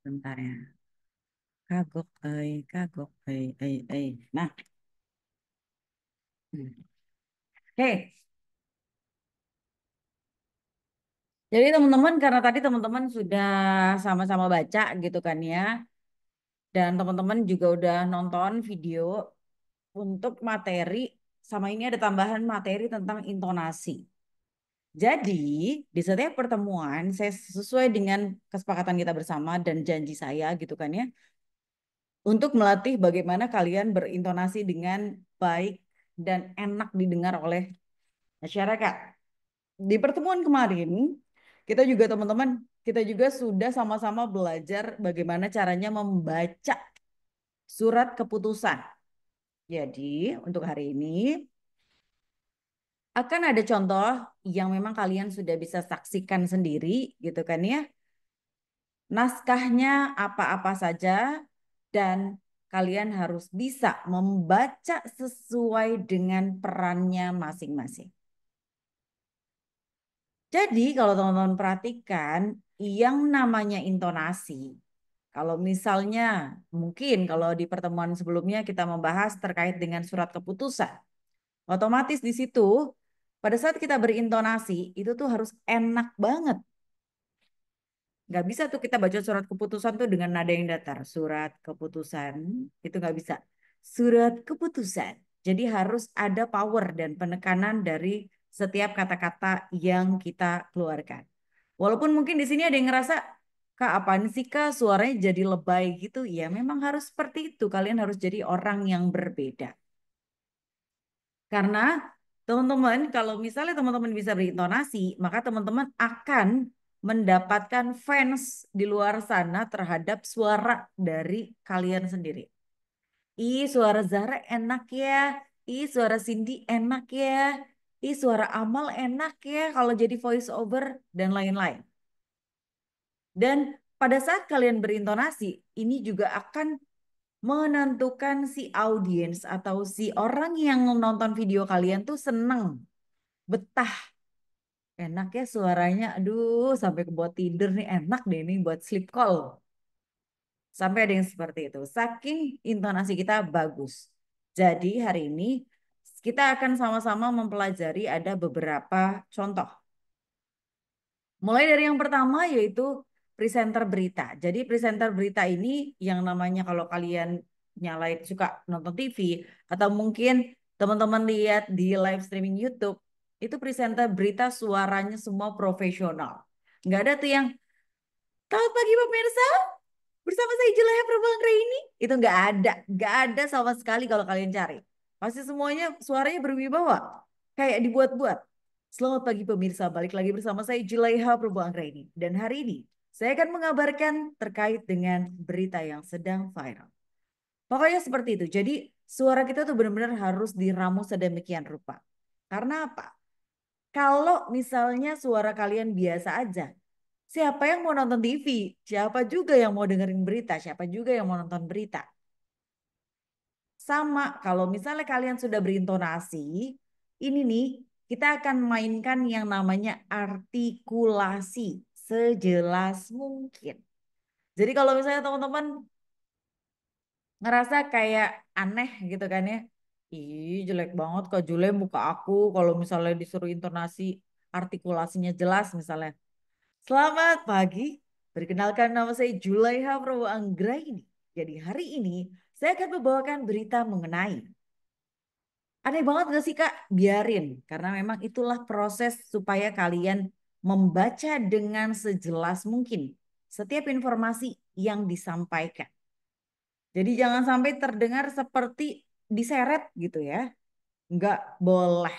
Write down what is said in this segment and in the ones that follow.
Bentar ya. Kagok, kagok, Nah, oke. Jadi teman-teman, karena tadi teman-teman sudah sama-sama baca gitu kan ya, dan teman-teman juga udah nonton video untuk materi, sama ini ada tambahan materi tentang intonasi. Jadi, di setiap pertemuan, saya sesuai dengan kesepakatan kita bersama dan janji saya gitu kan ya, untuk melatih bagaimana kalian berintonasi dengan baik dan enak didengar oleh masyarakat. Di pertemuan kemarin, kita juga teman-teman, kita juga sudah sama-sama belajar bagaimana caranya membaca surat keputusan. Jadi, untuk hari ini akan ada contoh yang memang kalian sudah bisa saksikan sendiri gitu kan ya. Naskahnya apa-apa saja dan kalian harus bisa membaca sesuai dengan perannya masing-masing. Jadi kalau teman-teman perhatikan yang namanya intonasi, kalau misalnya mungkin kalau di pertemuan sebelumnya kita membahas terkait dengan surat keputusan, otomatis di situ pada saat kita berintonasi itu tuh harus enak banget. Nggak bisa tuh kita baca surat keputusan tuh dengan nada yang datar. Surat keputusan itu nggak bisa. Surat keputusan. Jadi harus ada power dan penekanan dari setiap kata-kata yang kita keluarkan. Walaupun mungkin di sini ada yang ngerasa, Kak, apaan sih Kak, suaranya jadi lebay gitu. Ya memang harus seperti itu. Kalian harus jadi orang yang berbeda. Karena teman-teman, kalau misalnya teman-teman bisa berintonasi, maka teman-teman akan mendapatkan fans di luar sana terhadap suara dari kalian sendiri. Ih, suara Zahra enak ya. Ih, suara Cindy enak ya. Ih, suara Amal enak ya kalau jadi voice over dan lain-lain. Dan pada saat kalian berintonasi, ini juga akan menentukan si audiens atau si orang yang nonton video kalian tuh seneng, betah, enak ya suaranya. Aduh, sampai ke buat tidur nih enak deh ini buat sleep call. Sampai ada yang seperti itu. Saking intonasi kita bagus. Jadi hari ini kita akan sama-sama mempelajari ada beberapa contoh. Mulai dari yang pertama yaitu presenter berita. Jadi presenter berita ini yang namanya kalau kalian nyalain suka nonton TV atau mungkin teman-teman lihat di live streaming YouTube, itu presenter berita suaranya semua profesional. Nggak ada tuh yang selamat pagi pemirsa, bersama saya Julaya Prabangkra ini. Itu nggak ada sama sekali kalau kalian cari. Pasti semuanya suaranya berwibawa, kayak dibuat-buat. Selamat pagi pemirsa, balik lagi bersama saya Julaiha Prabu Anggraini. Dan hari ini saya akan mengabarkan terkait dengan berita yang sedang viral. Pokoknya seperti itu. Jadi suara kita tuh benar-benar harus diramu sedemikian rupa. Karena apa? Kalau misalnya suara kalian biasa aja, siapa yang mau nonton TV? Siapa juga yang mau dengerin berita? Siapa juga yang mau nonton berita? Sama, kalau misalnya kalian sudah berintonasi, ini nih, kita akan mainkan yang namanya artikulasi sejelas mungkin. Jadi kalau misalnya teman-teman ngerasa kayak aneh gitu kan ya, ih jelek banget Kak Jule muka aku kalau misalnya disuruh intonasi artikulasinya jelas misalnya. Selamat pagi, perkenalkan nama saya Julaiha Prabu Anggraini. Jadi hari ini saya akan membawakan berita mengenai. Aneh banget gak sih Kak? Biarin, karena memang itulah proses supaya kalian membaca dengan sejelas mungkin setiap informasi yang disampaikan. Jadi jangan sampai terdengar seperti diseret gitu ya. Nggak boleh.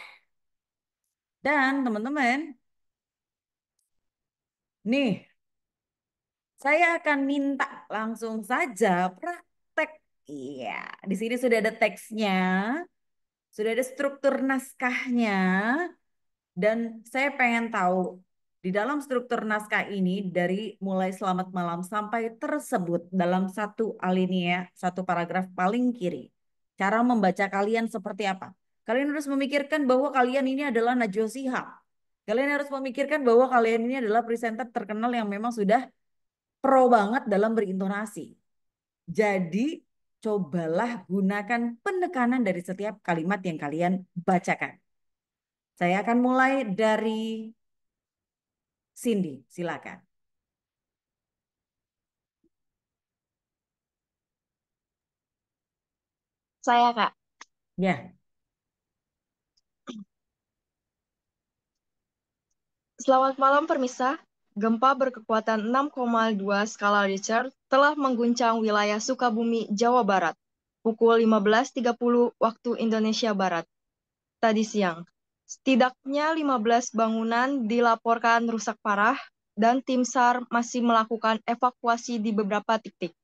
Dan teman-teman, nih saya akan minta langsung saja praktek. Iya, di sini sudah ada teksnya, sudah ada struktur naskahnya. Dan saya pengen tahu di dalam struktur naskah ini dari mulai selamat malam sampai tersebut dalam satu alinea, satu paragraf paling kiri. Cara membaca kalian seperti apa? Kalian harus memikirkan bahwa kalian ini adalah Najwa Shihab. Kalian harus memikirkan bahwa kalian ini adalah presenter terkenal yang memang sudah pro banget dalam berintonasi. Jadi cobalah gunakan penekanan dari setiap kalimat yang kalian bacakan. Saya akan mulai dari Cindy, silakan. Saya, Kak. Ya, Selamat malam, permisa. Gempa berkekuatan 6,2 skala Richter telah mengguncang wilayah Sukabumi, Jawa Barat. Pukul 15.30 waktu Indonesia Barat, tadi siang. Setidaknya 15 bangunan dilaporkan rusak parah dan tim SAR masih melakukan evakuasi di beberapa titik.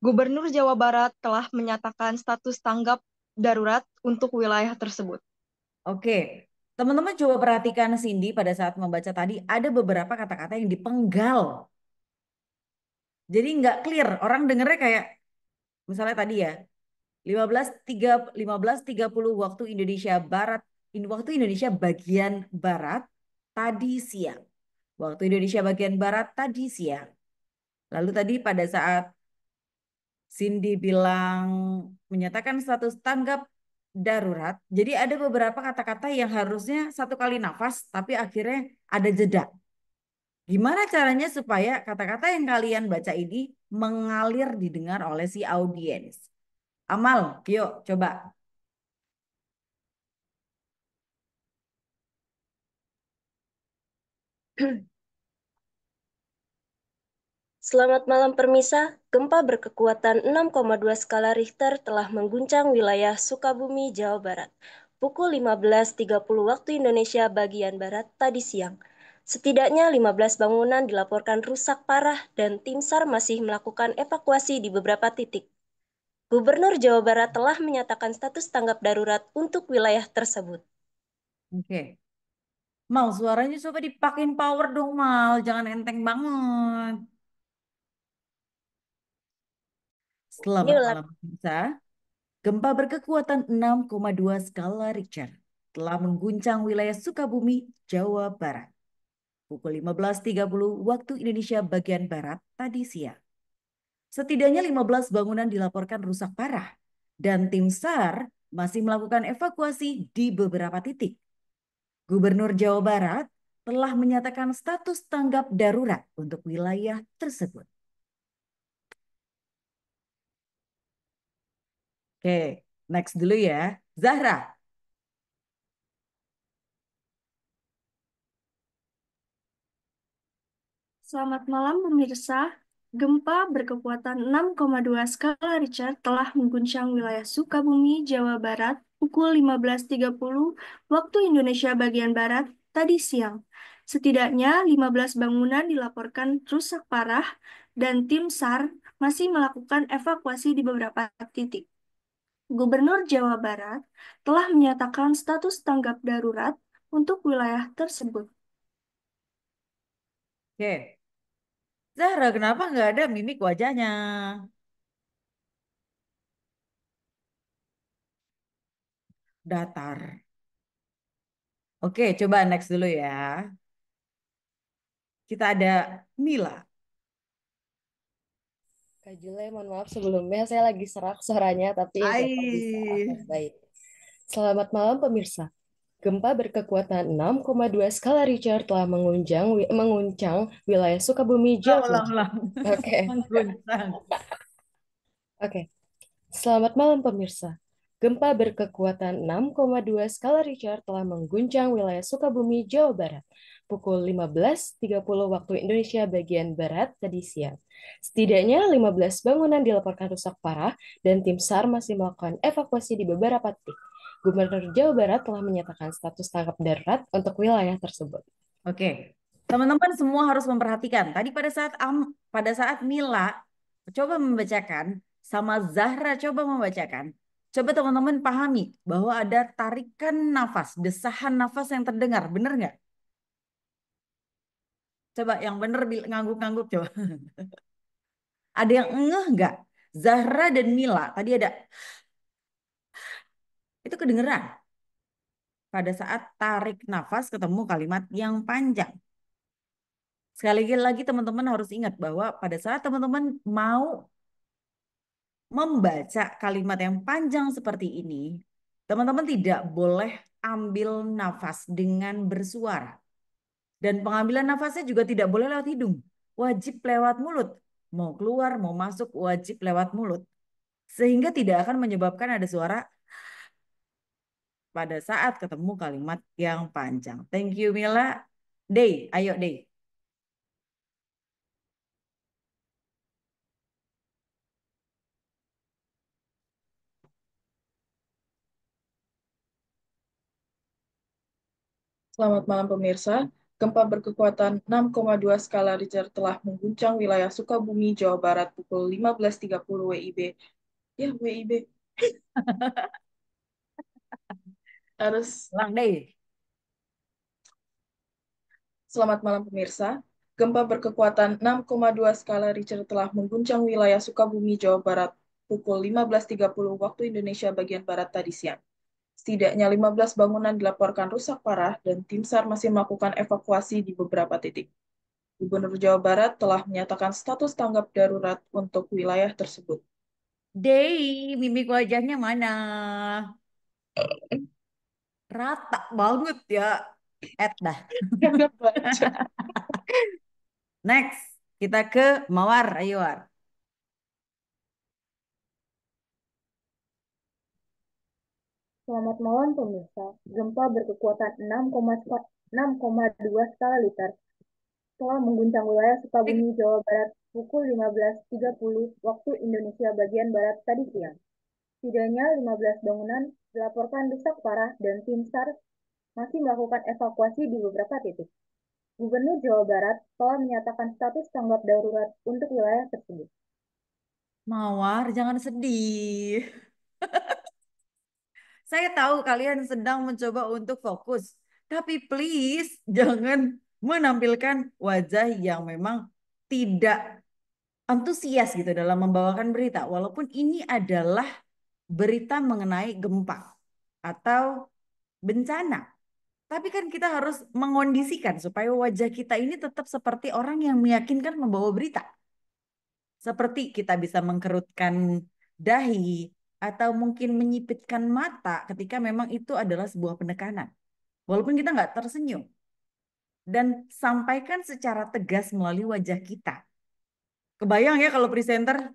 Gubernur Jawa Barat telah menyatakan status tanggap darurat untuk wilayah tersebut. oke. Teman-teman coba perhatikan Cindy pada saat membaca tadi ada beberapa kata-kata yang dipenggal. Jadi nggak clear. Orang dengernya kayak misalnya tadi ya 15.30 waktu Indonesia Barat, waktu Indonesia bagian barat tadi siang. Waktu Indonesia bagian barat tadi siang. Lalu tadi pada saat Cindy bilang menyatakan status tanggap darurat. Jadi ada beberapa kata-kata yang harusnya satu kali nafas, tapi akhirnya ada jeda. Gimana caranya supaya kata-kata yang kalian baca ini mengalir didengar oleh si audiens? Amal, yuk coba. Selamat malam Permisa, gempa berkekuatan 6,2 skala Richter telah mengguncang wilayah Sukabumi, Jawa Barat. Pukul 15.30 waktu Indonesia bagian Barat tadi siang. Setidaknya 15 bangunan dilaporkan rusak parah dan tim SAR masih melakukan evakuasi di beberapa titik. Gubernur Jawa Barat telah menyatakan status tanggap darurat untuk wilayah tersebut. Oke. Mal, suaranya coba dipakein power dong, Mal. Jangan enteng banget. Selamat Ini malam, pemirsa. Gempa berkekuatan 6,2 skala Richter telah mengguncang wilayah Sukabumi, Jawa Barat. Pukul 15.30 waktu Indonesia bagian Barat tadi siang. Setidaknya 15 bangunan dilaporkan rusak parah dan tim SAR masih melakukan evakuasi di beberapa titik. Gubernur Jawa Barat telah menyatakan status tanggap darurat untuk wilayah tersebut. Oke, next dulu ya. Zahra. Selamat malam pemirsa. Gempa berkekuatan 6,2 skala Richter telah mengguncang wilayah Sukabumi, Jawa Barat pukul 15.30 waktu Indonesia bagian Barat tadi siang. Setidaknya 15 bangunan dilaporkan rusak parah dan tim SAR masih melakukan evakuasi di beberapa titik. Gubernur Jawa Barat telah menyatakan status tanggap darurat untuk wilayah tersebut. Oke, Zahra, kenapa nggak ada mimik wajahnya? Datar. Oke, coba next dulu ya. Kita ada Mila. Kak Jule, mohon maaf sebelumnya saya lagi serak suaranya, tapi insya Allah bisa akan Hai. baik. Selamat malam pemirsa. Gempa berkekuatan 6,2 skala Richter telah menguncang wilayah Sukabumi, Ulang, Jawa ulang, Barat. ulang. Oke, Mengguncang. oke. Selamat malam pemirsa. Gempa berkekuatan 6,2 skala Richter telah mengguncang wilayah Sukabumi, Jawa Barat. Pukul 15.30 waktu Indonesia bagian Barat tadi siang. Setidaknya 15 bangunan dilaporkan rusak parah dan tim SAR masih melakukan evakuasi di beberapa titik. Gubernur Jawa Barat telah menyatakan status tanggap darurat untuk wilayah tersebut. Oke, teman-teman semua harus memperhatikan. Tadi pada saat Mila coba membacakan sama Zahra coba membacakan. Coba teman-teman pahami bahwa ada tarikan nafas, desahan nafas yang terdengar, bener nggak? Coba yang bener ngangguk-ngangguk coba. Ada yang ngeh nggak? Zahra dan Mila tadi ada itu kedengeran pada saat tarik nafas ketemu kalimat yang panjang. Sekali lagi teman-teman harus ingat bahwa pada saat teman-teman mau membaca kalimat yang panjang seperti ini, teman-teman tidak boleh ambil nafas dengan bersuara. Dan pengambilan nafasnya juga tidak boleh lewat hidung. Wajib lewat mulut. Mau keluar, mau masuk, wajib lewat mulut. Sehingga tidak akan menyebabkan ada suara pada saat ketemu kalimat yang panjang. Thank you Mila. Day, ayo Day. Selamat malam pemirsa. Gempa berkekuatan 6,2 skala Richter telah mengguncang wilayah Sukabumi, Jawa Barat pukul 15.30 WIB. Ya, WIB. Ulang Day. Selamat malam pemirsa. Gempa berkekuatan 6,2 skala Richter telah mengguncang wilayah Sukabumi, Jawa Barat pukul 15.30 waktu Indonesia bagian Barat tadi siang. Setidaknya 15 bangunan dilaporkan rusak parah dan tim SAR masih melakukan evakuasi di beberapa titik. Gubernur Jawa Barat telah menyatakan status tanggap darurat untuk wilayah tersebut. Day, mimik wajahnya mana? Rata banget ya. Dah. Next, kita ke Mawar. Ayo, War. Selamat malam pemirsa. Gempa berkekuatan 6,2 skala Richter telah mengguncang wilayah Sukabumi, Jawa Barat pukul 15.30 waktu Indonesia bagian Barat tadi siang. Setidaknya 15 bangunan dilaporkan rusak parah dan tim SAR masih melakukan evakuasi di beberapa titik. Gubernur Jawa Barat telah menyatakan status tanggap darurat untuk wilayah tersebut. Mawar, jangan sedih. Saya tahu kalian sedang mencoba untuk fokus, tapi please jangan menampilkan wajah yang memang tidak antusias gitu dalam membawakan berita. Walaupun ini adalah berita mengenai gempa atau bencana. Tapi kan kita harus mengondisikan supaya wajah kita ini tetap seperti orang yang meyakinkan membawa berita. Seperti kita bisa mengkerutkan dahi atau mungkin menyipitkan mata ketika memang itu adalah sebuah penekanan. Walaupun kita nggak tersenyum. Dan sampaikan secara tegas melalui wajah kita. Kebayang ya kalau presenter?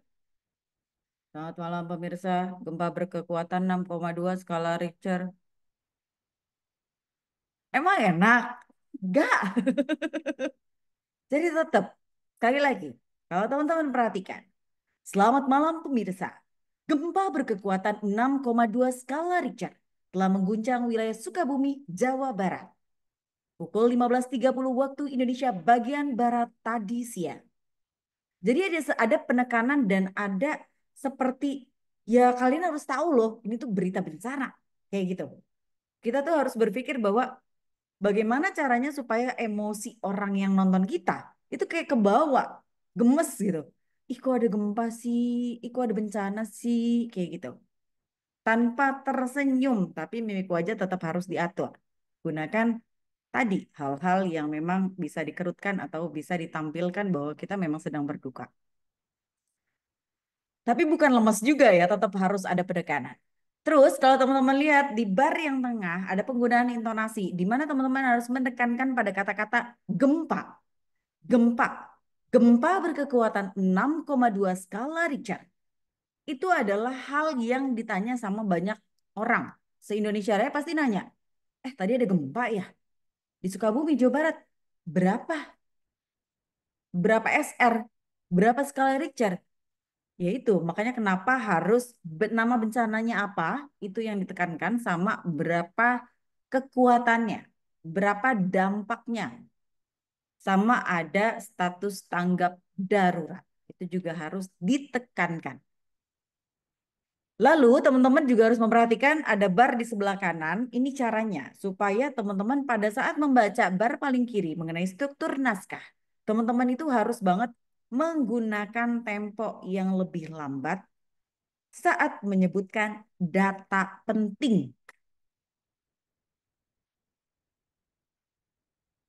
Selamat malam pemirsa, gempa berkekuatan 6,2 skala Richter. Emang enak? Enggak. Jadi tetap, sekali lagi, kalau teman-teman perhatikan, selamat malam pemirsa. Gempa berkekuatan 6,2 skala Richter telah mengguncang wilayah Sukabumi, Jawa Barat. Pukul 15.30 waktu Indonesia bagian Barat tadi siang. Jadi ada penekanan dan ada seperti, ya kalian harus tahu loh, ini tuh berita bencana. Kayak gitu. Kita tuh harus berpikir bahwa bagaimana caranya supaya emosi orang yang nonton kita itu kayak kebawa, gemes gitu. Ih kok ada gempa sih, ih kok ada bencana sih, kayak gitu. Tanpa tersenyum, tapi mimik wajah tetap harus diatur. Gunakan tadi hal-hal yang memang bisa dikerutkan atau bisa ditampilkan bahwa kita memang sedang berduka. Tapi bukan lemas juga ya, tetap harus ada penekanan. Terus kalau teman-teman lihat di bar yang tengah ada penggunaan intonasi, di mana teman-teman harus menekankan pada kata-kata gempa. Gempa. Gempa berkekuatan 6,2 skala Richter. Itu adalah hal yang ditanya sama banyak orang. Se-Indonesia Raya pasti nanya, tadi ada gempa ya? Di Sukabumi, Jawa Barat. Berapa? Berapa SR? Berapa skala Richter? Ya itu, makanya kenapa harus nama bencananya apa, itu yang ditekankan sama berapa kekuatannya, berapa dampaknya, sama ada status tanggap darurat. Itu juga harus ditekankan. Lalu teman-teman juga harus memperhatikan ada bar di sebelah kanan. Ini caranya supaya teman-teman pada saat membaca bar paling kiri mengenai struktur naskah, teman-teman itu harus banget menggunakan tempo yang lebih lambat saat menyebutkan data penting.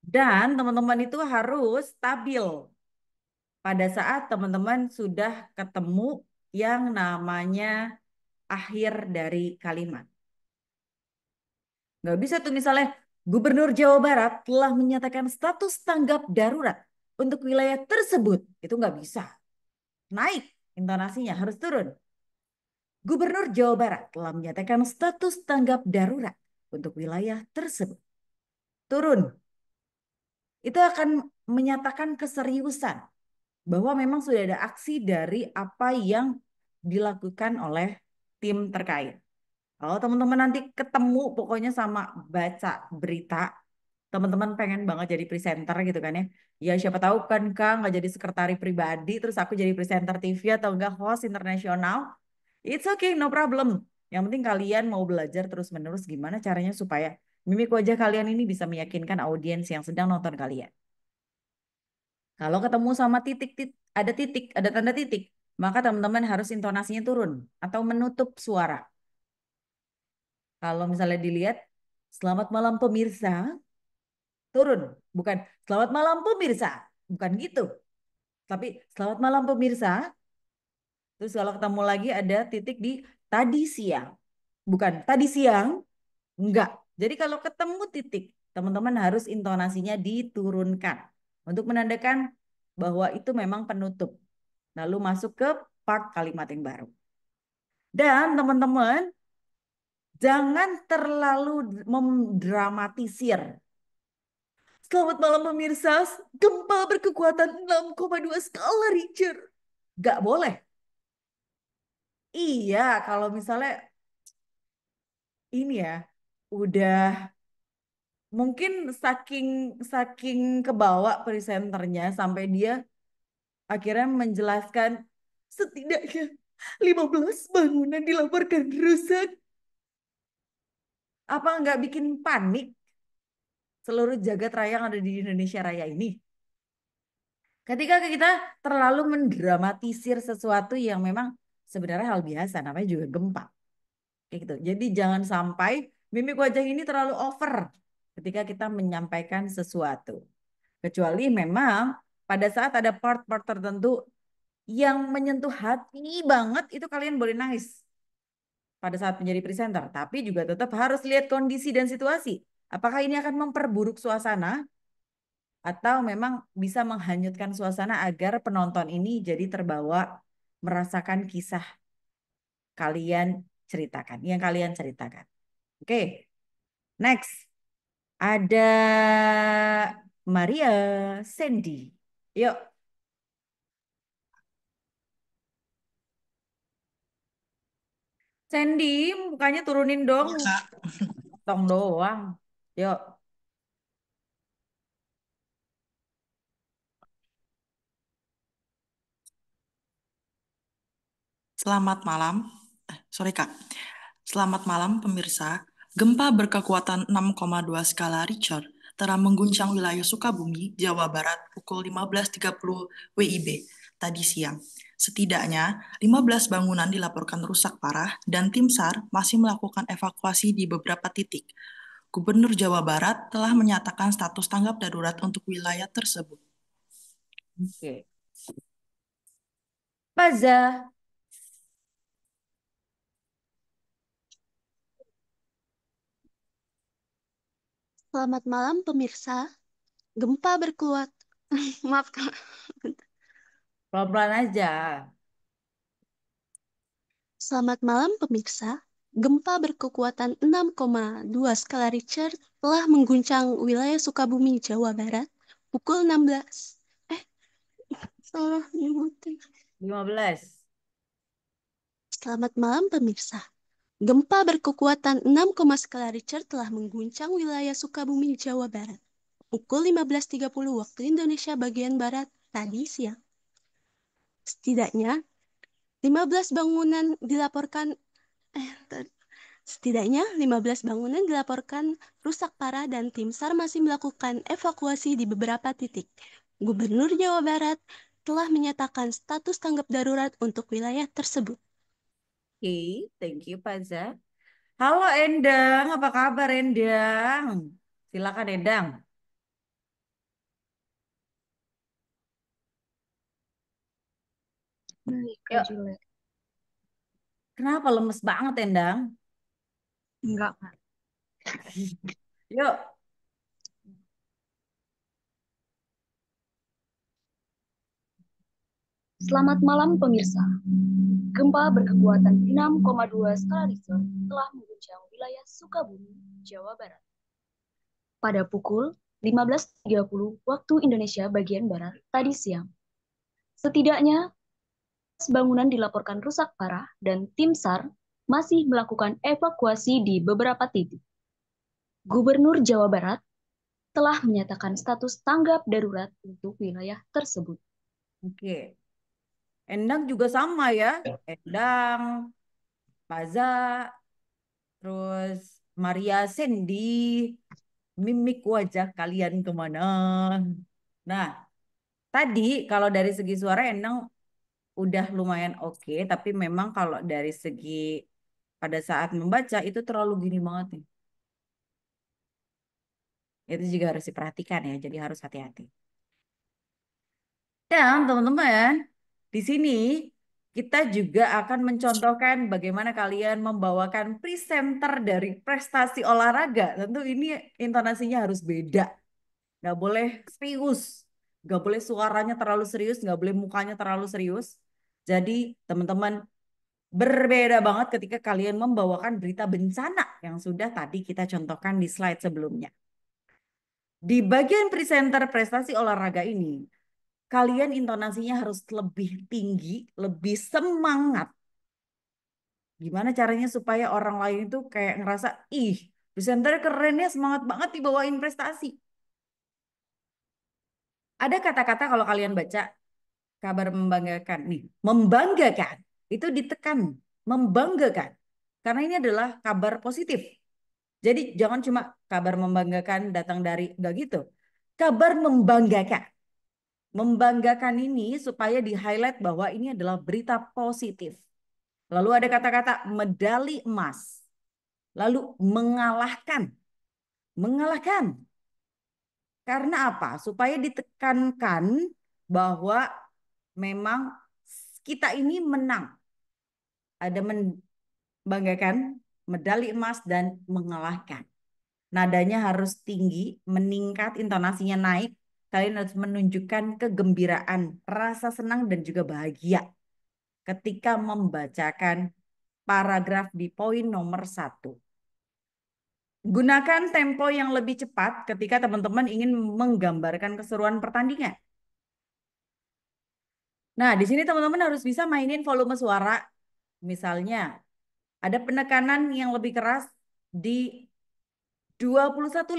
Dan teman-teman itu harus stabil pada saat teman-teman sudah ketemu yang namanya akhir dari kalimat. Nggak bisa tuh misalnya Gubernur Jawa Barat telah menyatakan status tanggap darurat untuk wilayah tersebut. Itu nggak bisa. Naik intonasinya harus turun. Gubernur Jawa Barat telah menyatakan status tanggap darurat untuk wilayah tersebut. Turun. Itu akan menyatakan keseriusan bahwa memang sudah ada aksi dari apa yang dilakukan oleh tim terkait. Kalau teman-teman nanti ketemu pokoknya sama baca berita, teman-teman pengen banget jadi presenter gitu kan ya. Ya siapa tahu kan Kak nggak jadi sekretari pribadi, terus aku jadi presenter TV atau enggak host internasional. It's okay, no problem. Yang penting kalian mau belajar terus-menerus gimana caranya supaya mimik wajah kalian ini bisa meyakinkan audiens yang sedang nonton kalian. Kalau ketemu sama titik, ada tanda titik, maka teman-teman harus intonasinya turun atau menutup suara. Kalau misalnya dilihat, selamat malam pemirsa, turun. Bukan, selamat malam pemirsa. Bukan gitu. Tapi, selamat malam pemirsa. Terus kalau ketemu lagi ada titik di tadi siang. Bukan, tadi siang, enggak. Jadi kalau ketemu titik, teman-teman harus intonasinya diturunkan. Untuk menandakan bahwa itu memang penutup. Lalu masuk ke part kalimat yang baru. Dan teman-teman, jangan terlalu mendramatisir. Selamat malam pemirsa, gempa berkekuatan 6,2 skala Richter. Gak boleh. Iya, kalau misalnya ini ya, udah mungkin saking saking kebawa presenternya sampai dia akhirnya menjelaskan setidaknya 15 bangunan dilaporkan rusak. Apa nggak bikin panik seluruh jagat raya yang ada di Indonesia Raya ini? Ketika kita terlalu mendramatisir sesuatu yang memang sebenarnya hal biasa, namanya juga gempa. Kayak gitu. Jadi jangan sampai mimik wajah ini terlalu over ketika kita menyampaikan sesuatu. Kecuali memang pada saat ada part-part tertentu yang menyentuh hati banget, itu kalian boleh nangis pada saat menjadi presenter. Tapi juga tetap harus lihat kondisi dan situasi. Apakah ini akan memperburuk suasana atau memang bisa menghanyutkan suasana agar penonton ini jadi terbawa merasakan kisah kalian ceritakan, yang kalian ceritakan. Oke, next. Ada Maria Sandy. Yuk, Sandy, mukanya turunin dong. Iya, Kak. Tong doang. Yuk. Selamat malam. Sorry, Kak. Selamat malam, pemirsa. Gempa berkekuatan 6,2 skala Richter telah mengguncang wilayah Sukabumi, Jawa Barat pukul 15.30 WIB tadi siang. Setidaknya 15 bangunan dilaporkan rusak parah dan tim SAR masih melakukan evakuasi di beberapa titik. Gubernur Jawa Barat telah menyatakan status tanggap darurat untuk wilayah tersebut. Oke. Paza. Selamat malam pemirsa. Gempa berkuat. Maaf, Kak. Pelan-pelan aja. Selamat malam pemirsa. Gempa berkekuatan 6,2 skala Richter telah mengguncang wilayah Sukabumi, Jawa Barat pukul 16. Salah nyebutin. 15. Selamat malam pemirsa. Gempa berkekuatan 6, skala Richter telah mengguncang wilayah Sukabumi, Jawa Barat pukul 15.30 waktu Indonesia bagian Barat tadi siang. Setidaknya 15 bangunan dilaporkan Setidaknya 15 bangunan dilaporkan rusak parah dan tim SAR masih melakukan evakuasi di beberapa titik. Gubernur Jawa Barat telah menyatakan status tanggap darurat untuk wilayah tersebut. Oke, thank you Paza. Halo Endang, apa kabar Endang? Silakan Endang. Baik, Kak Yuk, Jule. kenapa lemes banget, Endang? Enggak, Kak. Yuk, Selamat malam pemirsa. Gempa berkekuatan 6,2 skala Richter telah mengguncang wilayah Sukabumi, Jawa Barat. Pada pukul 15.30 waktu Indonesia bagian Barat tadi siang. Setidaknya bangunan dilaporkan rusak parah dan tim SAR masih melakukan evakuasi di beberapa titik. Gubernur Jawa Barat telah menyatakan status tanggap darurat untuk wilayah tersebut. oke. Endang juga sama ya. Endang, Paza, terus Maria Cindy, mimik wajah kalian kemana? Nah, tadi kalau dari segi suara Endang udah lumayan oke, tapi memang kalau dari segi pada saat membaca itu terlalu gini banget nih. Itu juga harus diperhatikan ya, jadi harus hati-hati. Dan teman-teman, di sini kita juga akan mencontohkan bagaimana kalian membawakan presenter dari prestasi olahraga. Tentu ini intonasinya harus beda. Nggak boleh serius. Nggak boleh suaranya terlalu serius, nggak boleh mukanya terlalu serius. Jadi teman-teman berbeda banget ketika kalian membawakan berita bencana yang sudah tadi kita contohkan di slide sebelumnya. Di bagian presenter prestasi olahraga ini, kalian intonasinya harus lebih tinggi, lebih semangat. Gimana caranya supaya orang lain itu kayak ngerasa, ih, presenter kerennya semangat banget dibawain prestasi. Ada kata-kata kalau kalian baca, kabar membanggakan. Nih, membanggakan. Itu ditekan, membanggakan. Karena ini adalah kabar positif. Jadi jangan cuma kabar membanggakan datang dari, enggak gitu. Kabar membanggakan. Membanggakan ini supaya di-highlight bahwa ini adalah berita positif. Lalu ada kata-kata medali emas. Lalu mengalahkan. Mengalahkan. Karena apa? Supaya ditekankan bahwa memang kita ini menang. Ada membanggakan, medali emas, dan mengalahkan. Nadanya harus tinggi, meningkat, intonasinya naik. Kalian harus menunjukkan kegembiraan, rasa senang, dan juga bahagia ketika membacakan paragraf di poin nomor 1. Gunakan tempo yang lebih cepat ketika teman-teman ingin menggambarkan keseruan pertandingan. Nah, di sini teman-teman harus bisa mainin volume suara. Misalnya, ada penekanan yang lebih keras di 21.15,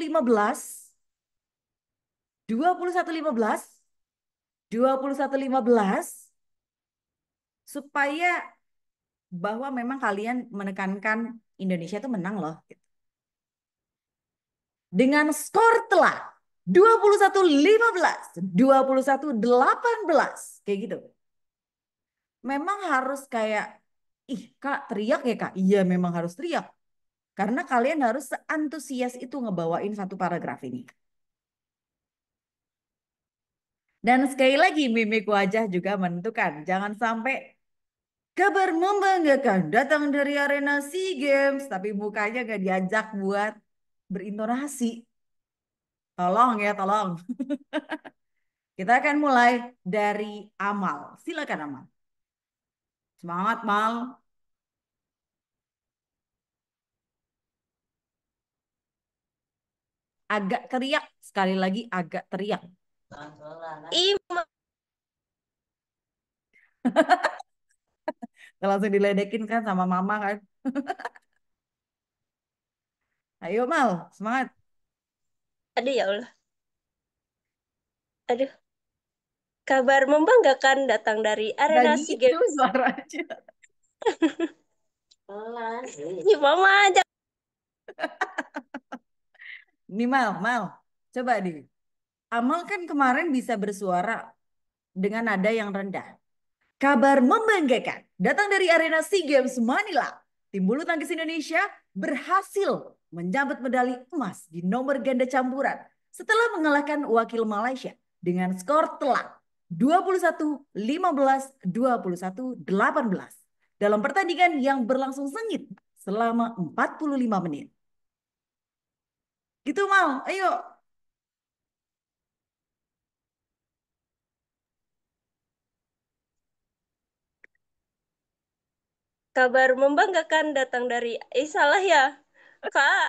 21.15, 21.15, supaya bahwa memang kalian menekankan Indonesia itu menang loh. Dengan skor telak 21-15, 21-18, kayak gitu. Memang harus kayak, ih Kak teriak ya Kak? Iya memang harus teriak. Karena kalian harus seantusias itu ngebawain satu paragraf ini. Dan sekali lagi mimik wajah juga menentukan. Jangan sampai kabar membanggakan datang dari arena SEA Games, tapi mukanya gak diajak buat berintonasi. Tolong ya, tolong. Kita akan mulai dari Amal. Silakan Amal. Semangat, Mal. Agak teriak. Sekali lagi agak teriak. Langsung diledekin kan sama mama kan. Ayo Mal, semangat. Aduh ya Allah. Aduh. Kabar membanggakan datang dari Gak arena SEA gitu Games. suaranya. Ini mama aja. Nih Mal. Coba di. Amal kan kemarin bisa bersuara dengan nada yang rendah. Kabar membanggakan datang dari arena SEA Games Manila. Tim bulu tangkis Indonesia berhasil menyambut medali emas di nomor ganda campuran setelah mengalahkan wakil Malaysia dengan skor telak 21-15, 21-18 dalam pertandingan yang berlangsung sengit selama 45 menit. Gitu Mal, ayo. Kabar membanggakan datang dari salah ya, Kak.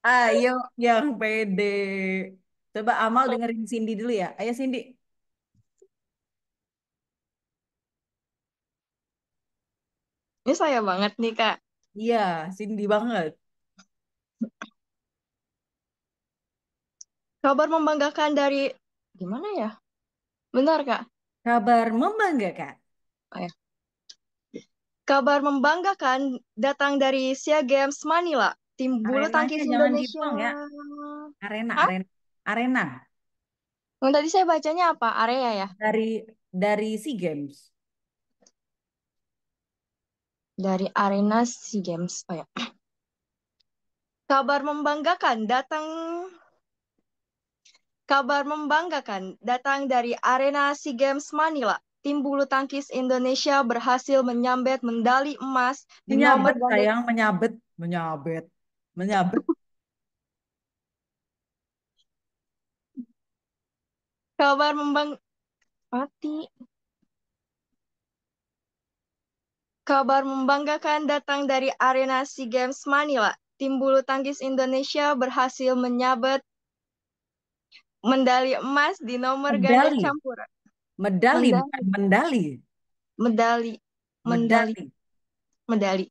Ayo yang pede. Coba Amal dengerin Cindy dulu ya. Ayo Cindy. Ini saya banget nih, Kak. Iya, Cindy banget. Kabar membanggakan dari gimana ya? Benar, Kak. Kabar membanggakan. Oh, ya. Kabar membanggakan datang dari SEA Games Manila. Tim bulu tangkis Arenanya jangan Indonesia. dituang ya. Arena, Hah? arena, arena. Yang tadi saya bacanya apa? Area ya? Dari SEA Games. Dari arena SEA Games. Oh ya. Kabar membanggakan datang dari arena SEA Games Manila. Tim bulu tangkis Indonesia berhasil menyabet medali emas di nomor Menyabet ganda. sayang, menyabet. Kabar membang mati. Kabar membanggakan datang dari arena SEA Games Manila. Tim bulu tangkis Indonesia berhasil menyabet medali emas di nomor ganda Medali, campuran. medali Medali. bukan mendali. Medali. Medali. Medali.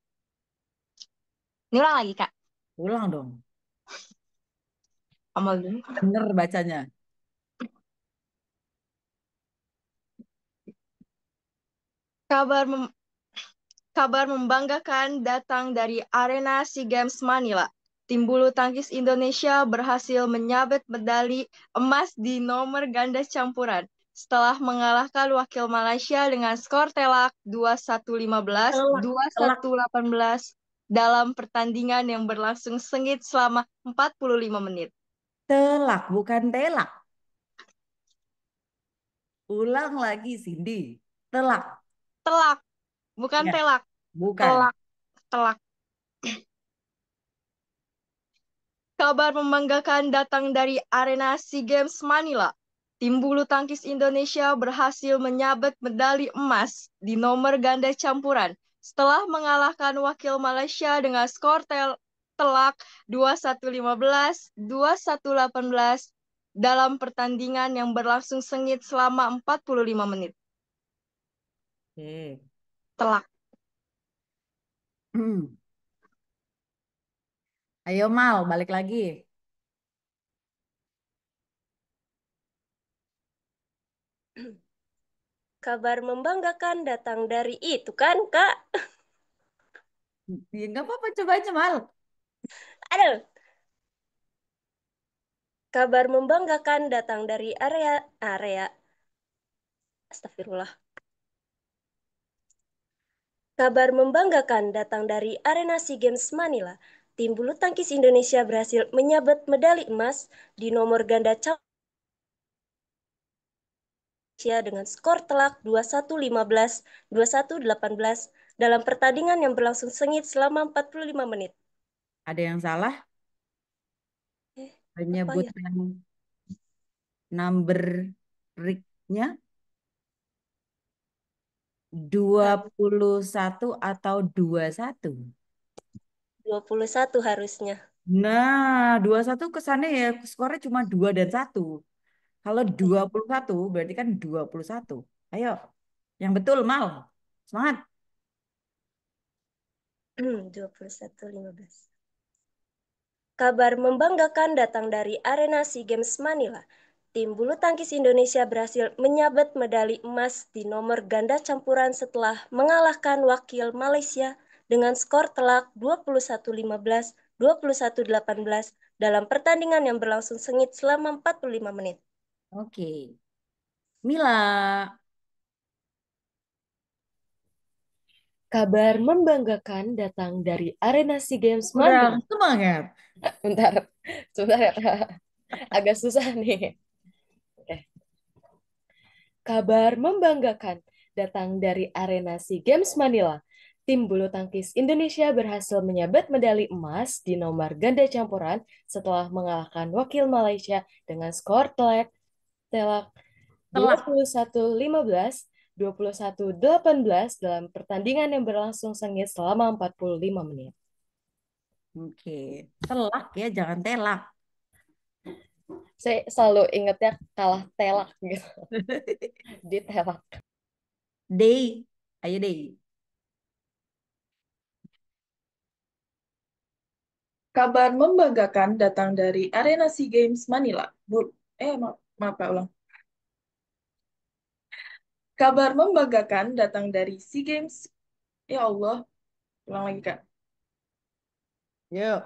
Ini ulang lagi, Kak. Ulang dong. Amal dulu. Bener bacanya. Kabar membanggakan datang dari arena SEA Games Manila. Tim bulu tangkis Indonesia berhasil menyabet medali emas di nomor ganda campuran setelah mengalahkan wakil Malaysia dengan skor telak 21-15, Telak, 21-18 dalam pertandingan yang berlangsung sengit selama 45 menit. telak, bukan telak. Ulang lagi, Cindy. Telak. Telak, bukan Ya, telak. bukan. Telak. Kabar membanggakan datang dari arena SEA Games Manila. Tim bulu tangkis Indonesia berhasil menyabet medali emas di nomor ganda campuran setelah mengalahkan wakil Malaysia dengan skor telak 21-15, 21-18 dalam pertandingan yang berlangsung sengit selama 45 menit. Oke. Telak. Ayo Mal, balik lagi. Kabar membanggakan datang dari itu kan, Kak? Ya, nggak apa-apa, coba aja Mal. Aduh. Kabar membanggakan datang dari area. Astagfirullah. Kabar membanggakan datang dari arena SEA Games Manila. Tim bulu tangkis Indonesia berhasil menyabet medali emas di nomor ganda campuran dengan skor telak 21-15, 21-18 dalam pertandingan yang berlangsung sengit selama 45 menit. Ada yang salah? Apa ya? Menyebutkan number rig-nya 21 atau 21? 21 harusnya. Nah, 21 kesannya ya skornya cuma 2 dan 1. Kalau 21 berarti kan 21. Ayo, yang betul Mal. Semangat. 21-15. Kabar membanggakan datang dari arena SEA Games Manila. Tim bulu tangkis Indonesia berhasil menyabet medali emas di nomor ganda campuran setelah mengalahkan wakil Malaysia dengan skor telak 21-15, 21-18 dalam pertandingan yang berlangsung sengit selama 45 menit. Oke. Mila. Kabar membanggakan datang dari arena SEA Games Kurang Manila. semangat. Bentar, sebentar ya, Kak. Agak susah nih. Oke. Kabar membanggakan datang dari arena SEA Games Manila. Tim bulu tangkis Indonesia berhasil menyabet medali emas di nomor ganda campuran setelah mengalahkan wakil Malaysia dengan skor telak Telak. 21-15, 21-18 dalam pertandingan yang berlangsung sengit selama 45 menit. Oke. Telak ya, jangan telak. Saya selalu ingetnya kalah telak gitu, ditelak. Day. Ayo Day. Kabar membanggakan datang dari arena SEA Games Manila. Maaf, Pak, ulang. Kabar membanggakan datang dari SEA Games. Ya Allah, ulang lagi, Kak. Yuk.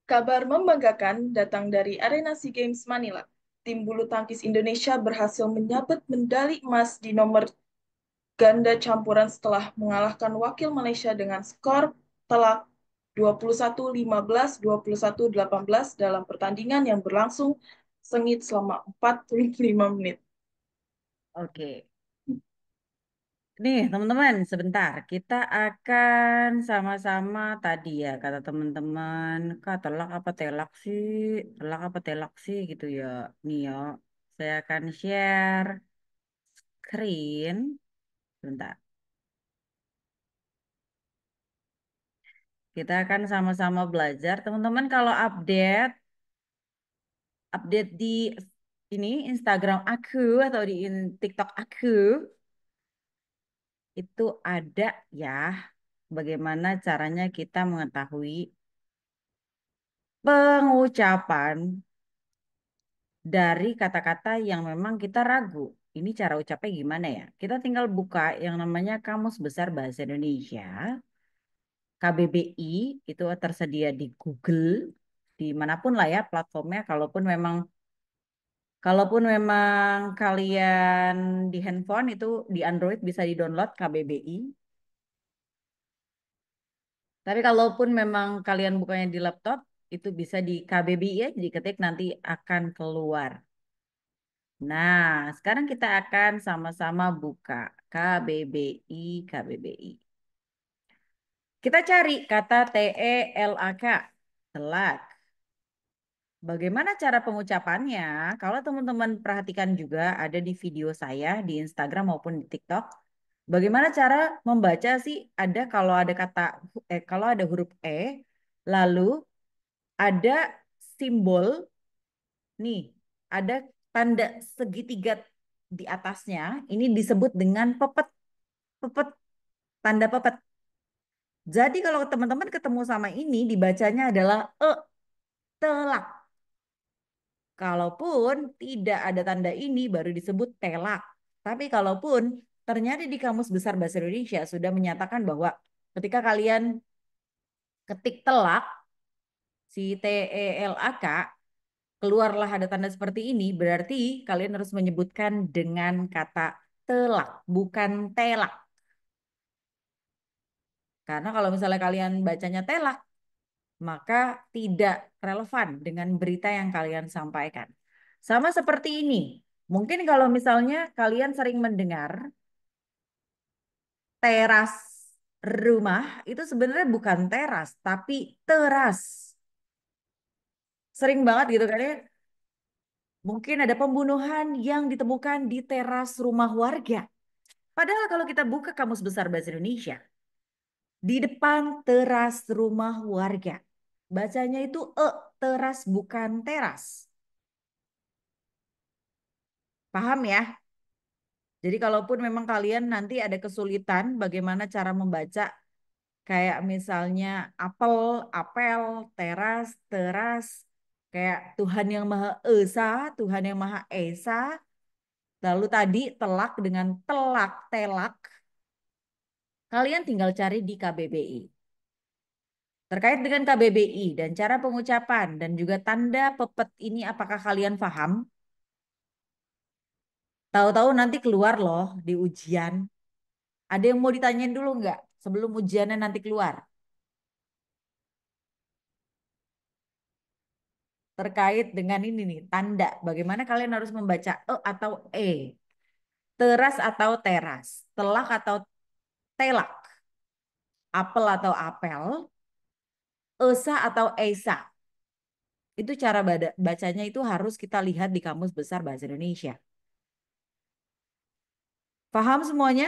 Kabar membanggakan datang dari arena SEA Games Manila. Tim bulu tangkis Indonesia berhasil menyabet medali emas di nomor ganda campuran setelah mengalahkan wakil Malaysia dengan skor telak 21-15, 21-18 dalam pertandingan yang berlangsung sengit selama 45 menit. Oke. Nih, teman-teman, sebentar. Kita akan sama-sama tadi ya, kata teman-teman. Kak, telak apa telak sih? Telak apa telak sih gitu ya. Nih ya, saya akan share screen. Sebentar. Kita akan sama-sama belajar. Teman-teman, kalau update di ini Instagram aku atau di TikTok aku, itu ada ya bagaimana caranya kita mengetahui pengucapan dari kata-kata yang memang kita ragu. Ini cara ucapnya gimana ya? Kita tinggal buka yang namanya Kamus Besar Bahasa Indonesia, KBBI, itu tersedia di Google, dimanapun lah ya platformnya. Kalaupun memang kalian di handphone itu di Android bisa di-download KBBI. Tapi kalaupun memang kalian bukanya di laptop, itu bisa di KBBI ya, diketik nanti akan keluar. Nah, sekarang kita akan sama-sama buka KBBI, KBBI. Kita cari kata TELAK, telak. Bagaimana cara pengucapannya? Kalau teman-teman perhatikan juga ada di video saya di Instagram maupun di TikTok. Bagaimana cara membaca sih? Kalau ada huruf lalu ada simbol nih, ada tanda segitiga di atasnya. Ini disebut dengan pepet, pepet, tanda pepet. Jadi kalau teman-teman ketemu sama ini dibacanya adalah telak. Kalaupun tidak ada tanda ini baru disebut telak. Tapi kalaupun ternyata di Kamus Besar Bahasa Indonesia sudah menyatakan bahwa ketika kalian ketik telak, si TELAK, keluarlah ada tanda seperti ini, berarti kalian harus menyebutkan dengan kata telak, bukan telak. Karena kalau misalnya kalian bacanya telak, maka tidak relevan dengan berita yang kalian sampaikan. Sama seperti ini. Mungkin kalau misalnya kalian sering mendengar teras rumah, itu sebenarnya bukan teras, tapi teras. Sering banget gitu kan ya. Mungkin ada pembunuhan yang ditemukan di teras rumah warga. Padahal kalau kita buka Kamus Besar Bahasa Indonesia, di depan teras rumah warga. Bacanya itu teras bukan teras. Paham ya? Jadi kalaupun memang kalian nanti ada kesulitan bagaimana cara membaca kayak misalnya apel, apel, teras, teras, kayak Tuhan yang Maha Esa, Tuhan yang Maha Esa, lalu tadi telak dengan telak, telak, kalian tinggal cari di KBBI. Terkait dengan KBBI dan cara pengucapan dan juga tanda pepet ini apakah kalian paham? Tahu-tahu nanti keluar loh di ujian. Ada yang mau ditanyain dulu nggak sebelum ujiannya nanti keluar? terkait dengan ini nih, tanda. Bagaimana kalian harus membaca E atau E. Teras atau teras. Telak atau telak. Apel atau apel. Esa atau esa. Itu cara bacanya itu harus kita lihat di Kamus Besar Bahasa Indonesia. Paham semuanya?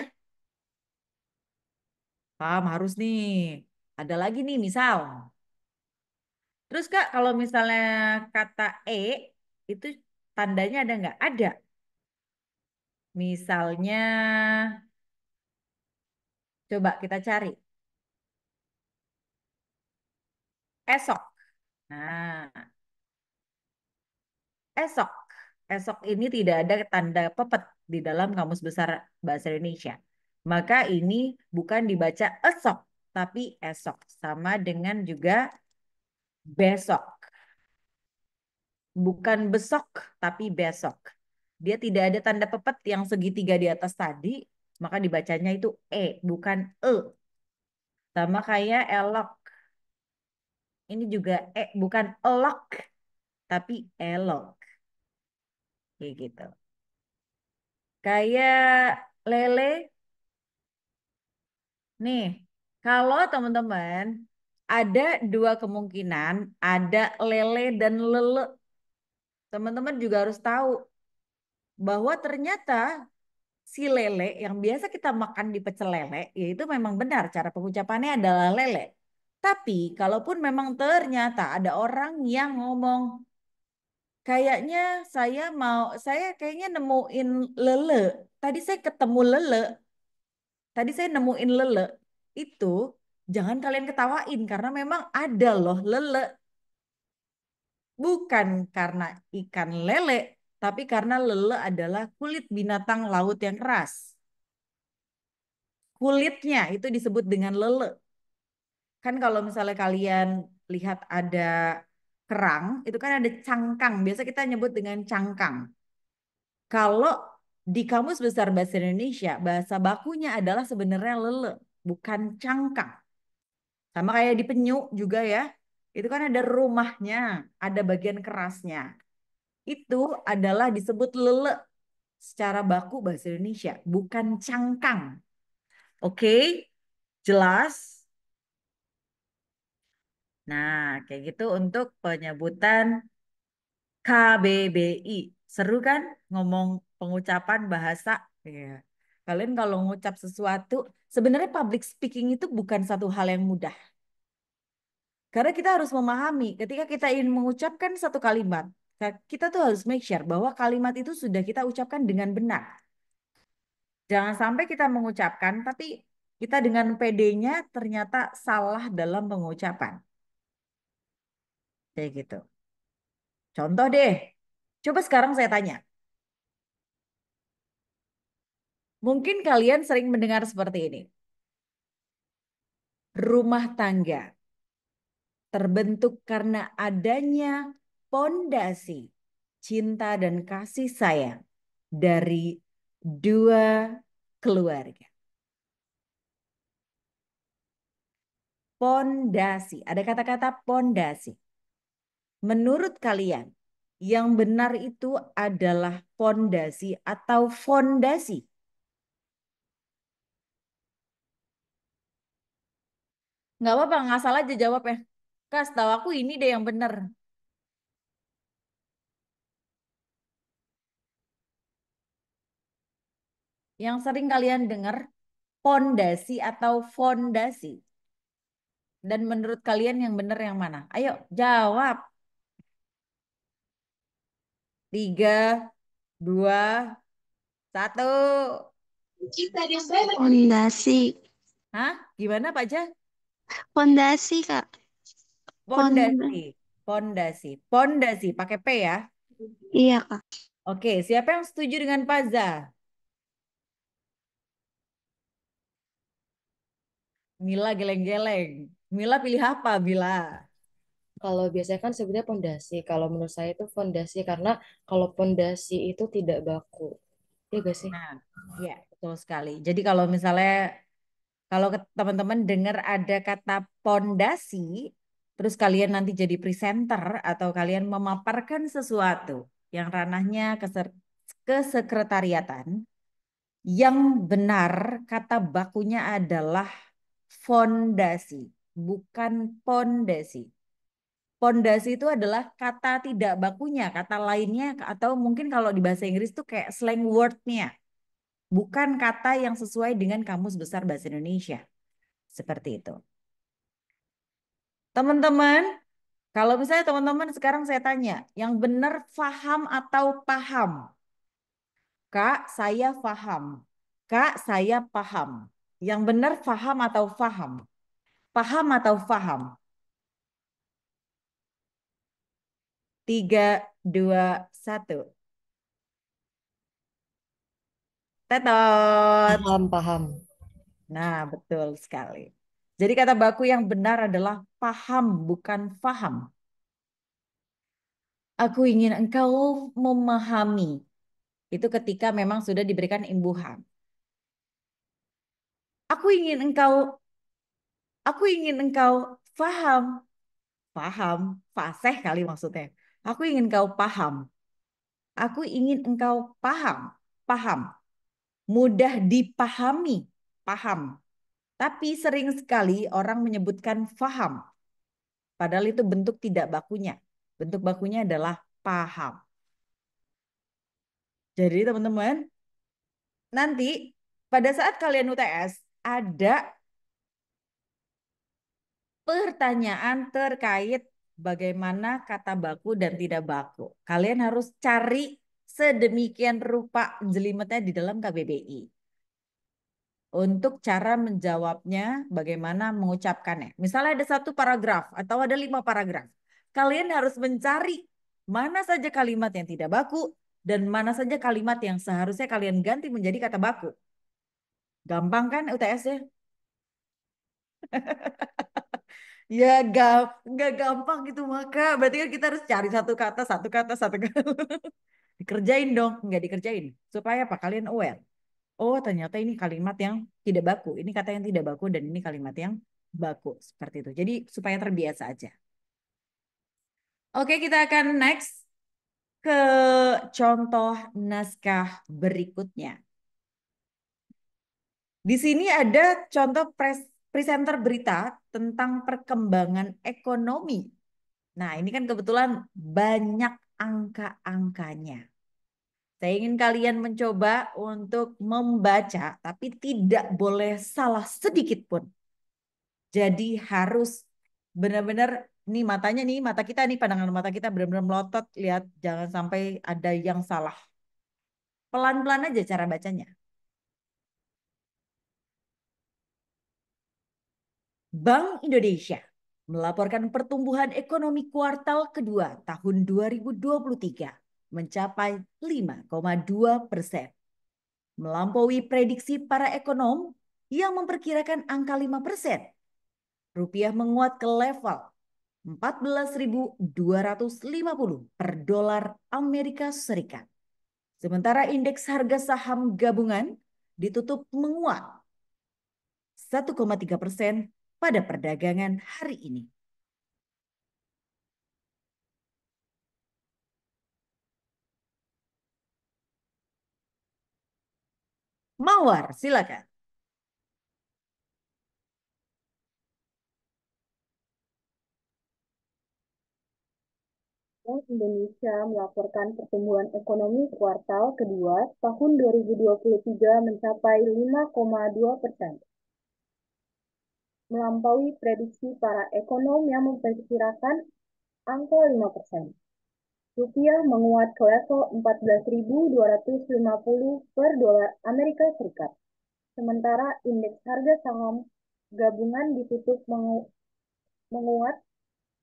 Paham harus nih. Ada lagi nih misal. Terus Kak, kalau misalnya kata E, itu tandanya ada nggak? Ada. Misalnya, coba kita cari. Esok. Nah, esok. Esok ini tidak ada tanda pepet di dalam Kamus Besar Bahasa Indonesia. Maka ini bukan dibaca esok, tapi esok. Sama dengan juga besok. Bukan besok, tapi besok. Dia tidak ada tanda pepet yang segitiga di atas tadi, maka dibacanya itu E, bukan E. Sama kayak elok. Ini juga E, bukan elok, tapi elok. Kayak gitu. Kayak lele. Nih, kalau teman-teman ada dua kemungkinan, ada lele dan lele. Teman-teman juga harus tahu bahwa ternyata si lele yang biasa kita makan di pecel lele, yaitu memang benar cara pengucapannya adalah lele. Tapi kalaupun memang ternyata ada orang yang ngomong, kayaknya saya kayaknya nemuin lele. Tadi saya ketemu lele. Tadi saya nemuin lele. Itu jangan kalian ketawain karena memang ada loh lele. Bukan karena ikan lele, tapi karena lele adalah kulit binatang laut yang keras. Kulitnya itu disebut dengan lele. Kan kalau misalnya kalian lihat ada kerang, itu kan ada cangkang. Biasa kita nyebut dengan cangkang. Kalau di Kamus Besar Bahasa Indonesia, bahasa bakunya adalah sebenarnya lele, bukan cangkang. Sama kayak di penyu juga ya. Itu kan ada rumahnya, ada bagian kerasnya. Itu adalah disebut lele secara baku bahasa Indonesia, bukan cangkang. Oke? Jelas? Nah, kayak gitu untuk penyebutan KBBI. Seru kan ngomong pengucapan bahasa? Ya. Kalian kalau ngucap sesuatu, sebenarnya public speaking itu bukan satu hal yang mudah. Karena kita harus memahami ketika kita ingin mengucapkan satu kalimat, kita tuh harus make sure bahwa kalimat itu sudah kita ucapkan dengan benar. Jangan sampai kita mengucapkan, tapi kita dengan PD-nya ternyata salah dalam pengucapan. Kayak gitu. Contoh deh. Coba sekarang saya tanya. Mungkin kalian sering mendengar seperti ini. Rumah tangga terbentuk karena adanya pondasi cinta dan kasih sayang dari dua keluarga. Pondasi, ada kata-kata pondasi. Menurut kalian, yang benar itu adalah pondasi atau fondasi? Nggak apa-apa, nggak salah aja jawabnya. Kas, tahu aku ini deh yang benar. Yang sering kalian dengar, pondasi atau fondasi. Dan menurut kalian yang benar yang mana? Ayo, jawab. 3, 2, 1. Fondasi. Hah? Gimana Pak Ja? Fondasi, Kak. Pondasi. Pondasi. Pondasi. Pakai P ya. Iya, Kak. Oke, siapa yang setuju dengan Pak Za? Mila geleng-geleng. Mila pilih apa, Mila? Kalau biasanya kan sebenarnya pondasi. Kalau menurut saya itu fondasi karena kalau pondasi itu tidak baku. Iya gak sih? Nah, ya, betul sekali. Jadi kalau misalnya, kalau teman-teman dengar ada kata pondasi, terus kalian nanti jadi presenter atau kalian memaparkan sesuatu yang ranahnya kesekretariatan, yang benar kata bakunya adalah fondasi, bukan pondasi. Pondasi itu adalah kata tidak bakunya, kata lainnya, atau mungkin kalau di bahasa Inggris tuh kayak slang wordnya, bukan kata yang sesuai dengan Kamus Besar Bahasa Indonesia. Seperti itu. Teman-teman, kalau misalnya teman-teman sekarang saya tanya, yang benar paham atau paham? Kak, saya paham. Kak, saya paham. Yang benar paham atau paham? Paham atau paham? 3, 2, 1. Tetot. Paham, paham. Nah, betul sekali. Jadi kata baku yang benar adalah paham, bukan faham. Aku ingin engkau memahami. Itu ketika memang sudah diberikan imbuhan. Aku ingin engkau faham. Paham, fasih kali maksudnya. Aku ingin engkau paham. Aku ingin engkau paham. Paham. Mudah dipahami. Paham. Tapi sering sekali orang menyebutkan faham. Padahal itu bentuk tidak bakunya. Bentuk bakunya adalah paham. Jadi teman-teman, nanti pada saat kalian UTS ada pertanyaan terkait bagaimana kata baku dan tidak baku. Kalian harus cari sedemikian rupa jelimetnya di dalam KBBI. Untuk cara menjawabnya, bagaimana mengucapkannya. Misalnya ada 1 paragraf atau ada 5 paragraf. Kalian harus mencari mana saja kalimat yang tidak baku dan mana saja kalimat yang seharusnya kalian ganti menjadi kata baku. Gampang kan UTS-nya? Ya nggak gampang gitu maka berarti kan kita harus cari satu kata, satu kata, satu kata. Dikerjain dong, nggak dikerjain. Supaya apa? Kalian aware. Oh, ternyata ini kalimat yang tidak baku. Ini kata yang tidak baku dan ini kalimat yang baku. Seperti itu. Jadi supaya terbiasa aja. Oke, kita akan next ke contoh naskah berikutnya. Di sini ada contoh presenter berita tentang perkembangan ekonomi. Nah, ini kan kebetulan banyak angka-angkanya. Saya ingin kalian mencoba untuk membaca, tapi tidak boleh salah sedikit pun. Jadi harus benar-benar nih matanya nih, mata kita nih, pandangan mata kita benar-benar melotot, lihat jangan sampai ada yang salah. Pelan-pelan aja cara bacanya. Bank Indonesia melaporkan pertumbuhan ekonomi kuartal kedua tahun 2023 mencapai 5,2%. Melampaui prediksi para ekonom yang memperkirakan angka 5%. Rupiah menguat ke level 14.250 per dolar Amerika Serikat. Sementara indeks harga saham gabungan ditutup menguat 1,3% pada perdagangan hari ini. Mawar, silakan. Bank Indonesia melaporkan pertumbuhan ekonomi kuartal kedua tahun 2023 mencapai 5,2%, melampaui prediksi para ekonom yang memperkirakan angka 5%. Rupiah menguat ke level 14.250 per dolar Amerika Serikat. Sementara indeks harga saham gabungan ditutup menguat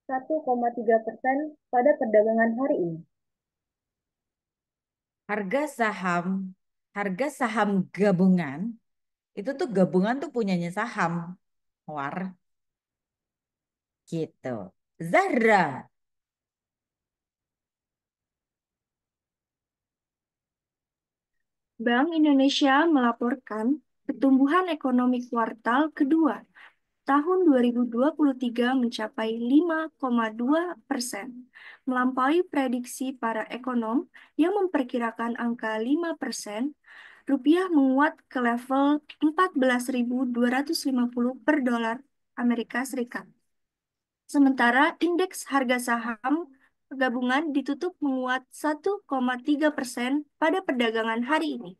1,3% pada perdagangan hari ini. Harga saham gabungan itu tuh gabungan tuh punyanya saham. War. Gitu. Zahra. Bank Indonesia melaporkan pertumbuhan ekonomi kuartal kedua tahun 2023 mencapai 5,2%, melampaui prediksi para ekonom yang memperkirakan angka 5%. Rupiah menguat ke level 14.250 per dolar Amerika Serikat. Sementara indeks harga saham gabungan ditutup menguat 1,3% pada perdagangan hari ini.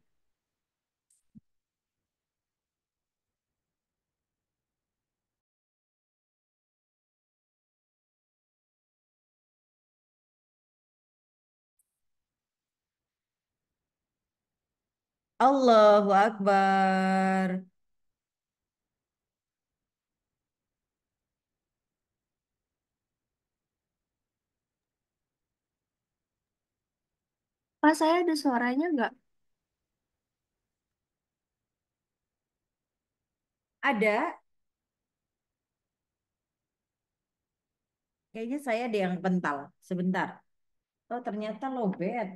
Allahu Akbar. Pak, saya ada suaranya nggak? Ada, kayaknya saya ada yang pental. Sebentar. Oh, ternyata lowbat.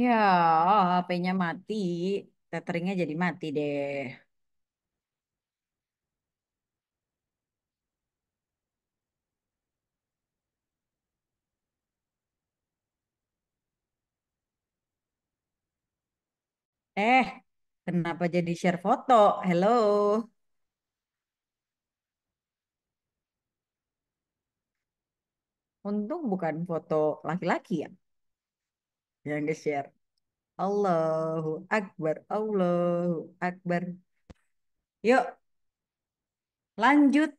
Ya, HP-nya mati. Tetheringnya jadi mati deh. Eh, kenapa jadi share foto? Hello. Untung bukan foto laki-laki ya yang di-share. Allahu Akbar, Allahu Akbar. Yuk, lanjut.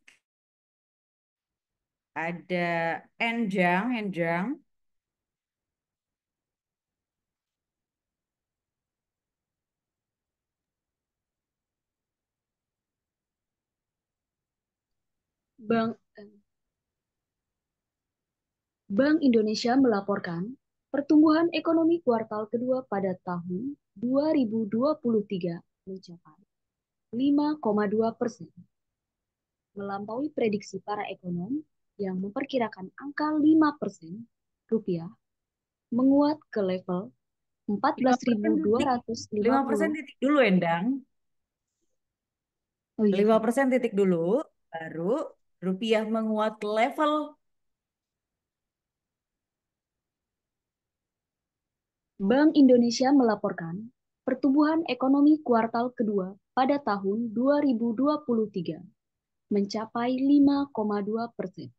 Ada Enjang, Enjang. Bank Bank Indonesia melaporkan pertumbuhan ekonomi kuartal kedua pada tahun 2023 mencapai 5,2%, melampaui prediksi para ekonom yang memperkirakan angka 5%. Rupiah menguat ke level 5% titik. 5% 14.250. titik dulu, Endang. Oh iya, 5% titik dulu, baru rupiah menguat ke level. Bank Indonesia melaporkan pertumbuhan ekonomi kuartal kedua pada tahun 2023 mencapai 5,2%,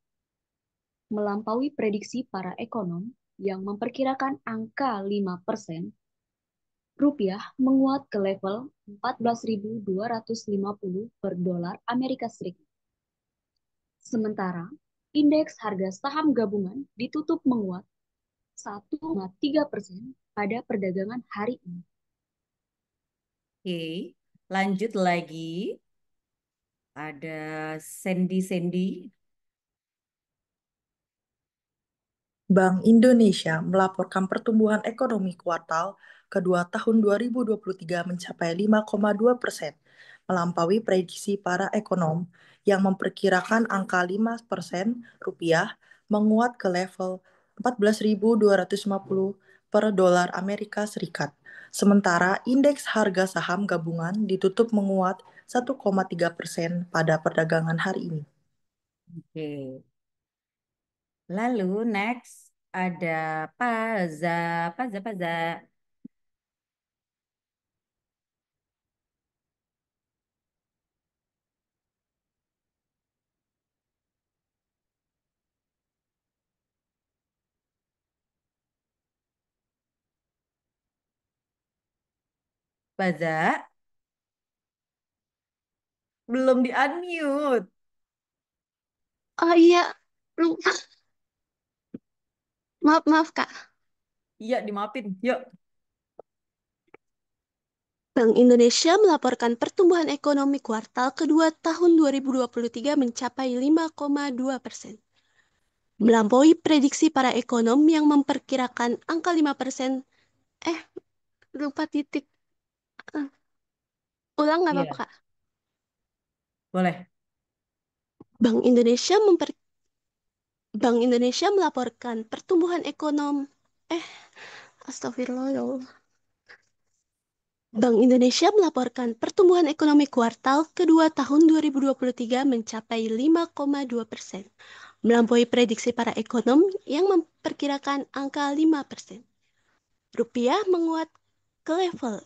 melampaui prediksi para ekonom yang memperkirakan angka 5%. Rupiah menguat ke level 14.250 per dolar Amerika Serikat. Sementara indeks harga saham gabungan ditutup menguat 1,3% pada perdagangan hari ini. Oke, lanjut lagi. Ada Sandy. Bank Indonesia melaporkan pertumbuhan ekonomi kuartal kedua tahun 2023 mencapai 5,2%, melampaui prediksi para ekonom yang memperkirakan angka 5%. Rupiah menguat ke level 14.250 per dolar Amerika Serikat. Sementara indeks harga saham gabungan ditutup menguat 1,3% pada perdagangan hari ini. Oke. Lalu next ada Paza, Paza. Paza, belum di unmute. Oh iya, lupa. Maaf Kak. Iya, dimaafin. Yuk. Bank Indonesia melaporkan pertumbuhan ekonomi kuartal kedua tahun 2023 mencapai 5,2%, melampaui prediksi para ekonom yang memperkirakan angka 5%. Lupa titik. Eh, Ulang nggak apa-apa Iya, Kak? boleh. Bank Indonesia Bank Indonesia melaporkan pertumbuhan astagfirullah ya Allah. Bank Indonesia melaporkan pertumbuhan ekonomi kuartal kedua tahun 2023 mencapai 5,2%, melampaui prediksi para ekonom yang memperkirakan angka 5%. Rupiah menguat ke level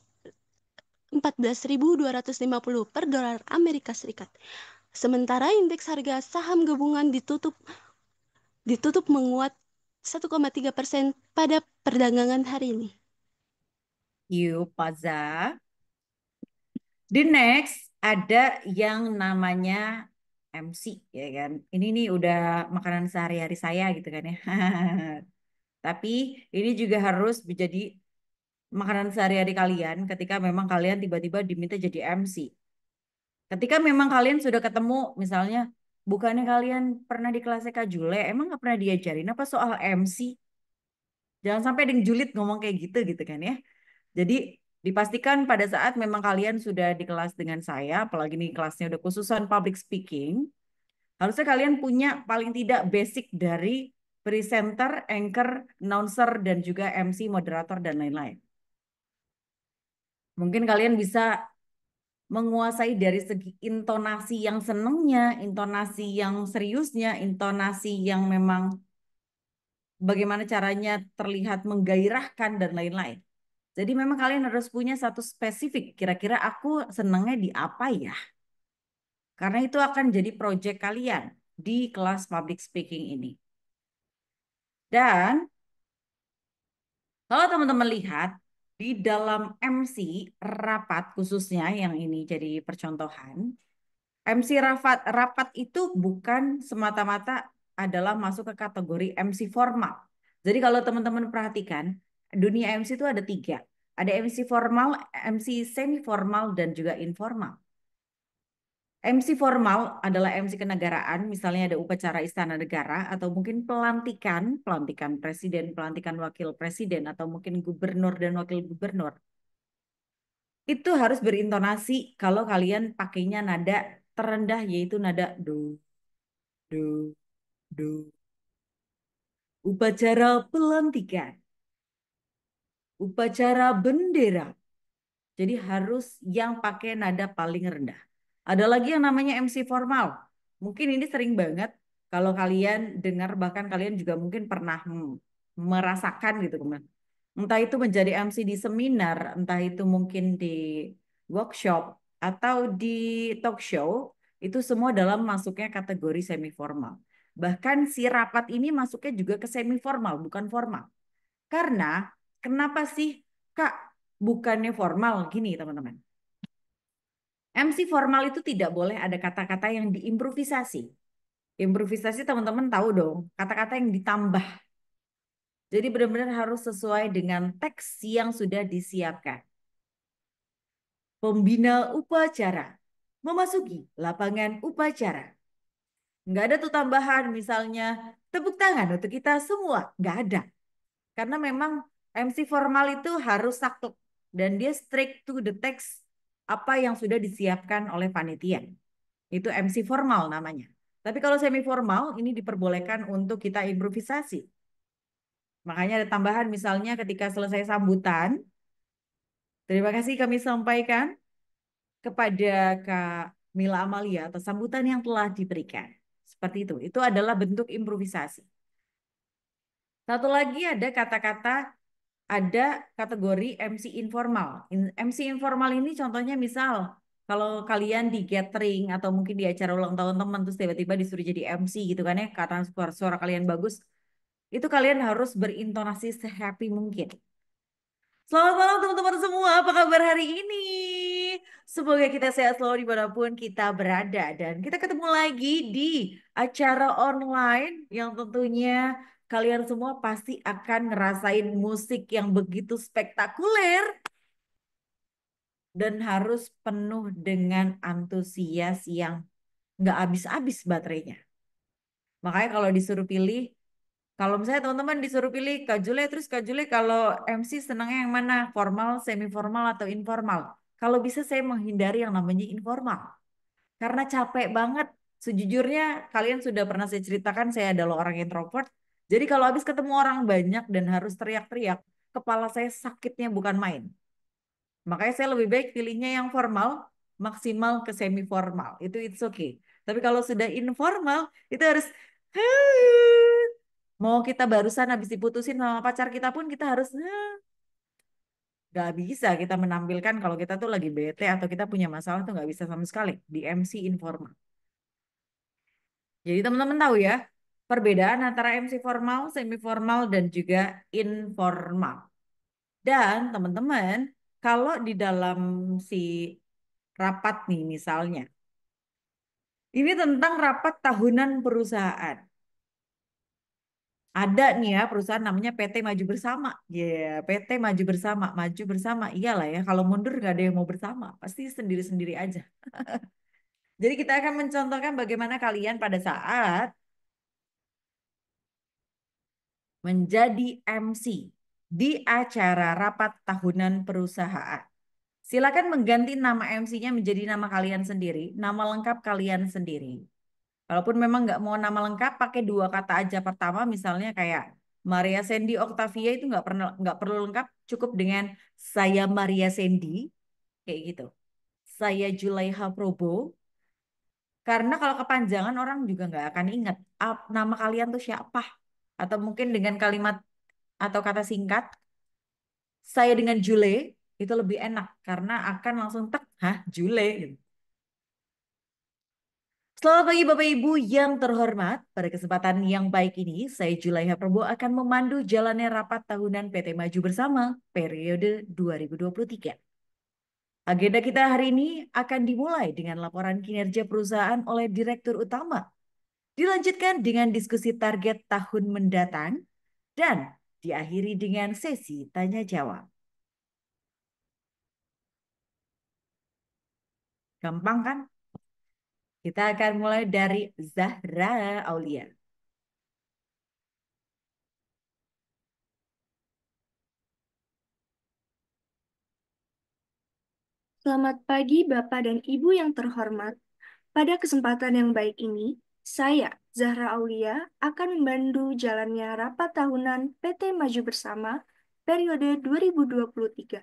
14.250 per dolar Amerika Serikat. Sementara indeks harga saham gabungan ditutup menguat 1,3% pada perdagangan hari ini. Yuk, Paza. Di next ada yang namanya MC, ya kan? Ini nih udah makanan sehari-hari saya gitu kan ya. Tapi ini juga harus menjadi makanan sehari-hari kalian ketika memang kalian tiba-tiba diminta jadi MC. Ketika memang kalian sudah ketemu, misalnya, bukannya kalian pernah di kelasnya Kak Jule, emang nggak pernah diajarin apa soal MC? Jangan sampai ada yang julid ngomong kayak gitu kan ya. Jadi dipastikan pada saat memang kalian sudah di kelas dengan saya, apalagi nih kelasnya udah khususan public speaking, harusnya kalian punya paling tidak basic dari presenter, anchor, announcer, dan juga MC, moderator, dan lain-lain. Mungkin kalian bisa menguasai dari segi intonasi yang senengnya, intonasi yang seriusnya, intonasi yang memang bagaimana caranya terlihat menggairahkan dan lain-lain. Jadi memang kalian harus punya satu spesifik, kira-kira aku senengnya di apa ya? Karena itu akan jadi proyek kalian di kelas public speaking ini. Dan kalau teman-teman lihat di dalam MC rapat khususnya yang ini jadi percontohan, MC rapat itu bukan semata-mata adalah masuk ke kategori MC formal. Jadi kalau teman-teman perhatikan, dunia MC itu ada 3. Ada MC formal, MC semi formal, dan juga informal. MC formal adalah MC kenegaraan, misalnya ada upacara istana negara, atau mungkin pelantikan presiden, pelantikan wakil presiden, atau mungkin gubernur dan wakil gubernur. Itu harus berintonasi kalau kalian pakainya nada terendah, yaitu nada do, do, do. Upacara pelantikan, upacara bendera. Jadi harus yang pakai nada paling rendah. Ada lagi yang namanya MC formal. Mungkin ini sering banget kalau kalian dengar, bahkan kalian juga mungkin pernah merasakan gitu. Entah itu menjadi MC di seminar, entah itu mungkin di workshop, atau di talk show, itu semua dalam masuknya kategori semi formal. Bahkan si rapat ini masuknya juga ke semi formal, bukan formal. Karena kenapa sih Kak bukannya formal? Gini teman-teman. MC formal itu tidak boleh ada kata-kata yang diimprovisasi. Improvisasi teman-teman tahu dong, kata-kata yang ditambah. Jadi benar-benar harus sesuai dengan teks yang sudah disiapkan. Pembina upacara memasuki lapangan upacara. Nggak ada tuh tambahan misalnya tepuk tangan untuk kita semua. Nggak ada. Karena memang MC formal itu harus saklek. Dan dia strict to the text apa yang sudah disiapkan oleh panitia. Itu MC formal namanya. Tapi kalau semi formal ini diperbolehkan untuk kita improvisasi. Makanya ada tambahan misalnya ketika selesai sambutan, terima kasih kami sampaikan kepada Kak Mila Amalia atas sambutan yang telah diberikan. Seperti itu. Itu adalah bentuk improvisasi. Satu lagi ada kata-kata, ada kategori MC informal. MC informal ini contohnya misal, kalau kalian di gathering atau mungkin di acara ulang tahun teman, terus tiba-tiba disuruh jadi MC gitu kan ya, karena suara kalian bagus, itu kalian harus berintonasi sehappy mungkin. Selamat malam teman-teman semua, apa kabar hari ini? Semoga kita sehat selalu dimanapun kita berada. Dan kita ketemu lagi di acara online yang tentunya kalian semua pasti akan ngerasain musik yang begitu spektakuler. Dan harus penuh dengan antusias yang nggak habis-habis baterainya. Makanya kalau disuruh pilih, kalau misalnya teman-teman disuruh pilih Kak Jule, terus Kak Jule kalau MC senangnya yang mana? Formal, semi formal, atau informal? Kalau bisa saya menghindari yang namanya informal. Karena capek banget. Sejujurnya kalian sudah pernah saya ceritakan saya adalah orang introvert. Jadi kalau habis ketemu orang banyak dan harus teriak-teriak, kepala saya sakitnya bukan main. Makanya saya lebih baik pilihnya yang formal, maksimal ke semi formal. Itu it's okay. Tapi kalau sudah informal, itu harus mau kita barusan habis diputusin sama pacar kita pun kita harus nggak bisa kita menampilkan kalau kita tuh lagi bete atau kita punya masalah tuh nggak bisa sama sekali di MC informal. Jadi teman-teman tahu ya perbedaan antara MC formal, semi formal dan juga informal. Dan teman-teman kalau di dalam si rapat nih misalnya, ini tentang rapat tahunan perusahaan. Ada nih ya perusahaan namanya PT Maju Bersama. Ya, PT Maju Bersama, maju bersama. Iyalah ya, kalau mundur nggak ada yang mau bersama, pasti sendiri-sendiri aja. Jadi kita akan mencontohkan bagaimana kalian pada saat menjadi MC di acara rapat tahunan perusahaan. Silakan mengganti nama MC-nya menjadi nama kalian sendiri, nama lengkap kalian sendiri. Walaupun memang nggak mau nama lengkap, pakai dua kata aja. Pertama misalnya kayak Maria Sandy Octavia itu nggak perlu lengkap, cukup dengan saya Maria Sandy kayak gitu. Saya Julaiha Probo. Karena kalau kepanjangan orang juga nggak akan ingat nama kalian tuh siapa. Atau mungkin dengan kalimat atau kata singkat, saya dengan Jule itu lebih enak karena akan langsung tek, hah Jule gitu. Selamat pagi Bapak Ibu yang terhormat. Pada kesempatan yang baik ini, saya Julaiha Prabowo akan memandu jalannya rapat tahunan PT Maju Bersama periode 2023. Agenda kita hari ini akan dimulai dengan laporan kinerja perusahaan oleh Direktur Utama. Dilanjutkan dengan diskusi target tahun mendatang dan diakhiri dengan sesi tanya jawab. Gampang kan? Kita akan mulai dari Zahra Aulia. Selamat pagi Bapak dan Ibu yang terhormat. Pada kesempatan yang baik ini, saya, Zahra Aulia, akan membantu jalannya rapat tahunan PT Maju Bersama periode 2023.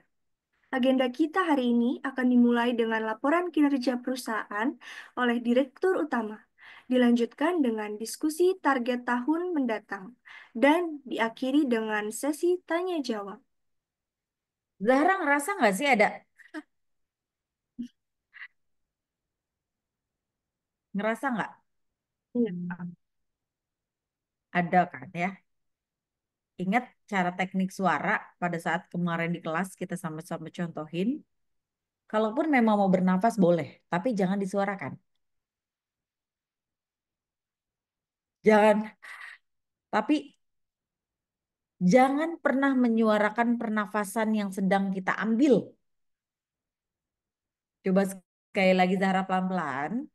Agenda kita hari ini akan dimulai dengan laporan kinerja perusahaan oleh Direktur Utama, dilanjutkan dengan diskusi target tahun mendatang, dan diakhiri dengan sesi tanya-jawab. Zahra ngerasa nggak sih ada ngerasa nggak? Iya. Ada kan ya? Ingat cara teknik suara pada saat kemarin di kelas kita sama-sama contohin. Kalaupun memang mau bernafas boleh, tapi jangan disuarakan. Jangan, tapi jangan pernah menyuarakan pernafasan yang sedang kita ambil. Coba sekali lagi Zahra pelan-pelan,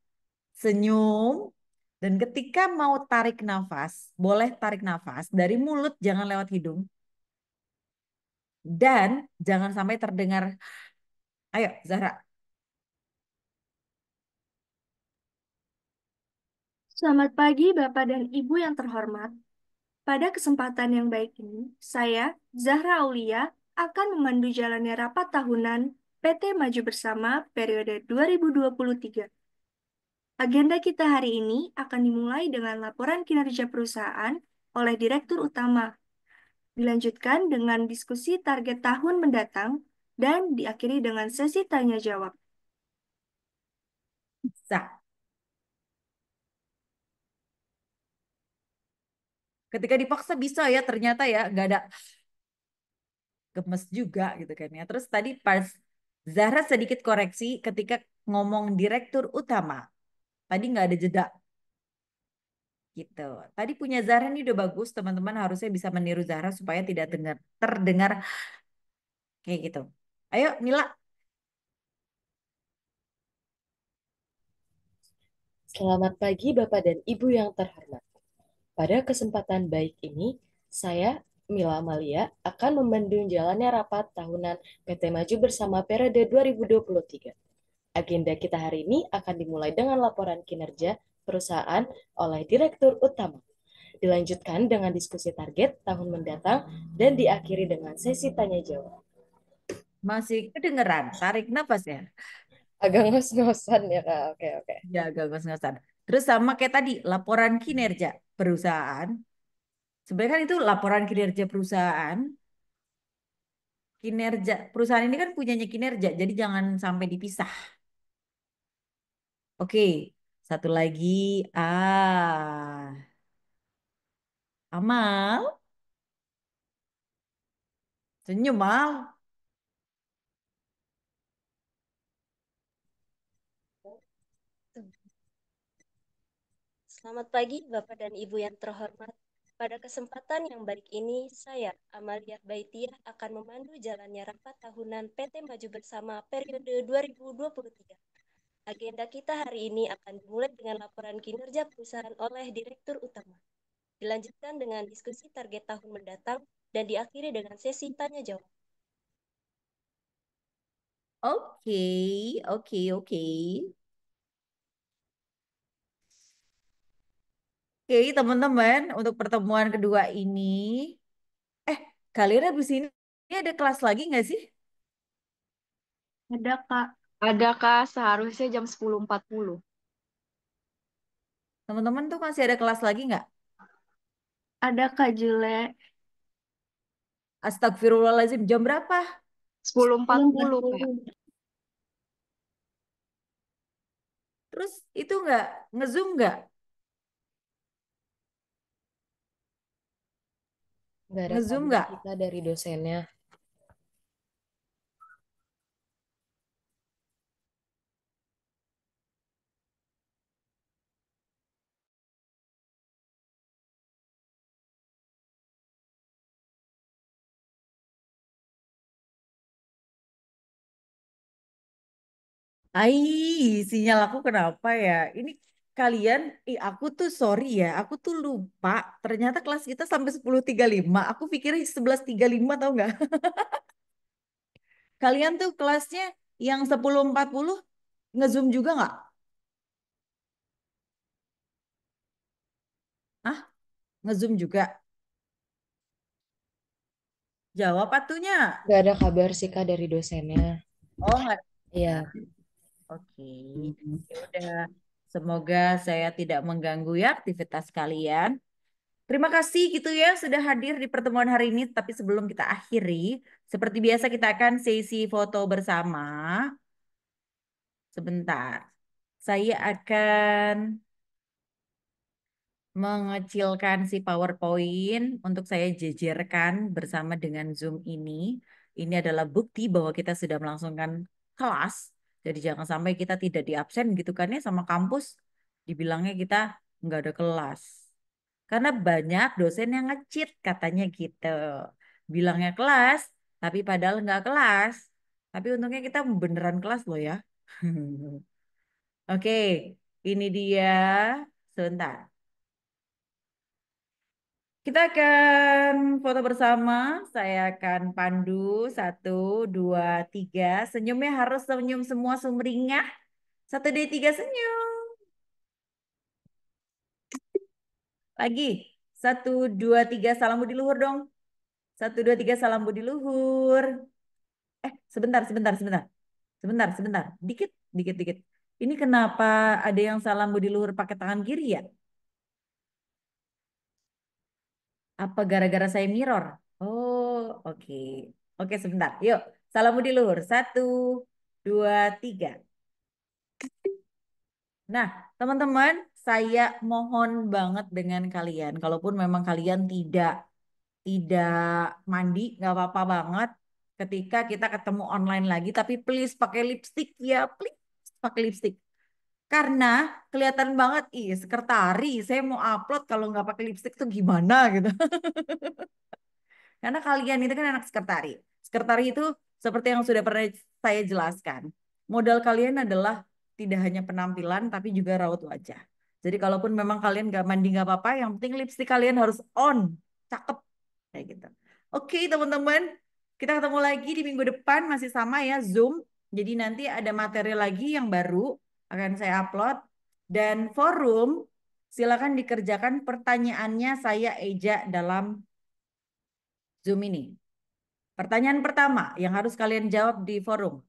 senyum, dan ketika mau tarik nafas, boleh tarik nafas dari mulut, jangan lewat hidung. Dan jangan sampai terdengar, ayo Zahra. Selamat pagi Bapak dan Ibu yang terhormat. Pada kesempatan yang baik ini, saya, Zahra Aulia, akan memandu jalannya rapat tahunan PT Maju Bersama periode 2023. Agenda kita hari ini akan dimulai dengan laporan kinerja perusahaan oleh Direktur Utama, dilanjutkan dengan diskusi target tahun mendatang, dan diakhiri dengan sesi tanya-jawab. Bisa. Ketika dipaksa bisa ya, ternyata ya nggak ada gemes juga gitu kan ya. Terus tadi pas Zahra sedikit koreksi ketika ngomong direktur utama. Tadi nggak ada jeda gitu. Tadi punya Zahra ini udah bagus, teman-teman harusnya bisa meniru Zahra supaya tidak terdengar kayak gitu. Ayo Mila. Selamat pagi Bapak dan Ibu yang terhormat. Pada kesempatan baik ini, saya, Mila Amalia, akan memandu jalannya rapat tahunan PT Maju Bersama periode 2023. Agenda kita hari ini akan dimulai dengan laporan kinerja perusahaan oleh Direktur Utama. Dilanjutkan dengan diskusi target tahun mendatang dan diakhiri dengan sesi tanya jawab. Masih kedengeran? Tarik nafas ya. Agak ngos-ngosan ya Kak. Oke, oke. Ya, agak ngos-ngosan. Terus sama kayak tadi, laporan kinerja perusahaan. Sebenarnya kan itu laporan kinerja perusahaan. Kinerja perusahaan ini kan punyanya kinerja, jadi jangan sampai dipisah. Oke, satu lagi. Amal, senyum Mal. Selamat pagi, Bapak dan Ibu yang terhormat. Pada kesempatan yang baik ini, saya, Amalia Baitiah, akan memandu jalannya rapat tahunan PT Maju Bersama periode 2023. Agenda kita hari ini akan dimulai dengan laporan kinerja perusahaan oleh Direktur Utama. Dilanjutkan dengan diskusi target tahun mendatang dan diakhiri dengan sesi tanya jawab. Oke, oke, oke. Oke, teman-teman, untuk pertemuan kedua ini, kalian habis ini ada kelas lagi nggak sih? Ada, Kak. Ada Kak, seharusnya jam 10.40. Teman-teman tuh masih ada kelas lagi nggak? Ada, Kak Jule. Astagfirullahaladzim, jam berapa? 10.40 Kak. Terus itu nggak ngezoom nggak? Nggak ada Ngezoom kabar nggak? kita dari dosennya. Ai, sinyal aku kenapa ya? Ini kalian, aku tuh sorry ya, aku tuh lupa. Ternyata kelas kita sampai 10.35. Aku pikirnya 11.35 tau nggak? Kalian tuh kelasnya yang 10.40 ngezoom juga nggak? Ah, ngezoom juga. Jawab atunya. Nggak ada kabar sih Kak dari dosennya. Oh, nggak. Iya. Oke. Ya udah. Semoga saya tidak mengganggu ya aktivitas kalian. Terima kasih gitu ya sudah hadir di pertemuan hari ini. Tapi sebelum kita akhiri, seperti biasa kita akan sesi foto bersama. Sebentar. Saya akan mengecilkan si PowerPoint untuk saya jejerkan bersama dengan Zoom ini. Ini adalah bukti bahwa kita sudah melangsungkan kelas. Jadi jangan sampai kita tidak diabsen gitu kan ya sama kampus. Dibilangnya kita nggak ada kelas. Karena banyak dosen yang nge-cheat katanya gitu. Bilangnya kelas, tapi padahal nggak kelas. Tapi untungnya kita beneran kelas loh ya. Oke, ini dia. Sebentar. Kita akan foto bersama. Saya akan pandu. Satu, dua, tiga. Senyumnya harus senyum semua sumringah. Satu, dua, tiga, senyum. Lagi. Satu, dua, tiga. Salam budi luhur dong. Satu, dua, tiga. Salam budi luhur. Sebentar, sebentar, sebentar. Sebentar, sebentar. Dikit, dikit, dikit. Ini kenapa ada yang salam budi luhur pakai tangan kiri ya? Apa gara-gara saya mirror? Oh, oke. Oke, sebentar. Yuk, salam budi luhur. Satu, dua, tiga. Nah, teman-teman, saya mohon banget dengan kalian. Kalaupun memang kalian tidak mandi, nggak apa-apa banget. Ketika kita ketemu online lagi, tapi please pakai lipstick ya, please pakai lipstick. Karena kelihatan banget, sekretari, saya mau upload kalau nggak pakai lipstick tuh gimana gitu. Karena kalian itu kan anak sekretari. Sekretari itu seperti yang sudah pernah saya jelaskan. Modal kalian adalah tidak hanya penampilan tapi juga raut wajah. Jadi kalaupun memang kalian nggak mandi nggak apa-apa, yang penting lipstick kalian harus on, cakep kayak gitu. Oke teman-teman, kita ketemu lagi di minggu depan masih sama ya Zoom. Jadi nanti ada materi lagi yang baru akan saya upload Dan forum, silakan dikerjakan pertanyaannya saya Eja dalam Zoom ini. Pertanyaan pertama yang harus kalian jawab di forum.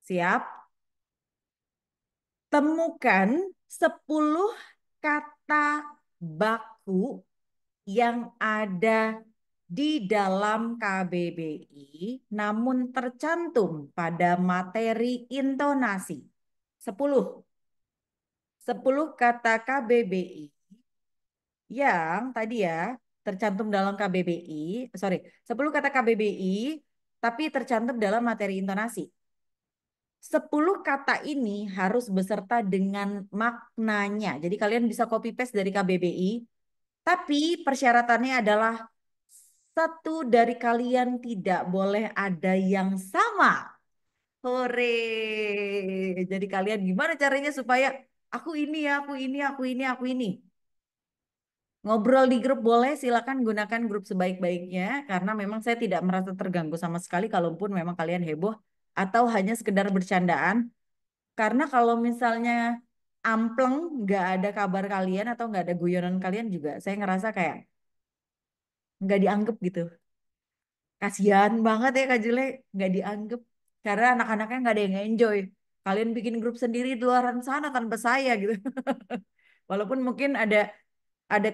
Siap? Temukan 10 kata baku yang ada di dalam KBBI namun tercantum pada materi intonasi. 10. 10 kata KBBI yang tadi ya tercantum dalam KBBI, sorry, 10 kata KBBI tapi tercantum dalam materi intonasi. 10 kata ini harus beserta dengan maknanya. Jadi kalian bisa copy paste dari KBBI, tapi persyaratannya adalah satu dari kalian tidak boleh ada yang sama. Hore. Jadi kalian gimana caranya supaya aku ini ya, aku ini, aku ini, aku ini. Ngobrol di grup boleh, silakan gunakan grup sebaik-baiknya karena memang saya tidak merasa terganggu sama sekali kalaupun memang kalian heboh atau hanya sekedar bercandaan. Karena kalau misalnya ampleng, nggak ada kabar kalian atau nggak ada guyonan kalian juga, saya ngerasa kayak nggak dianggap gitu. Kasihan banget ya Kak Jule, nggak dianggap. Karena anak-anaknya nggak ada yang enjoy. Kalian bikin grup sendiri di luar sana tanpa saya gitu. Walaupun mungkin ada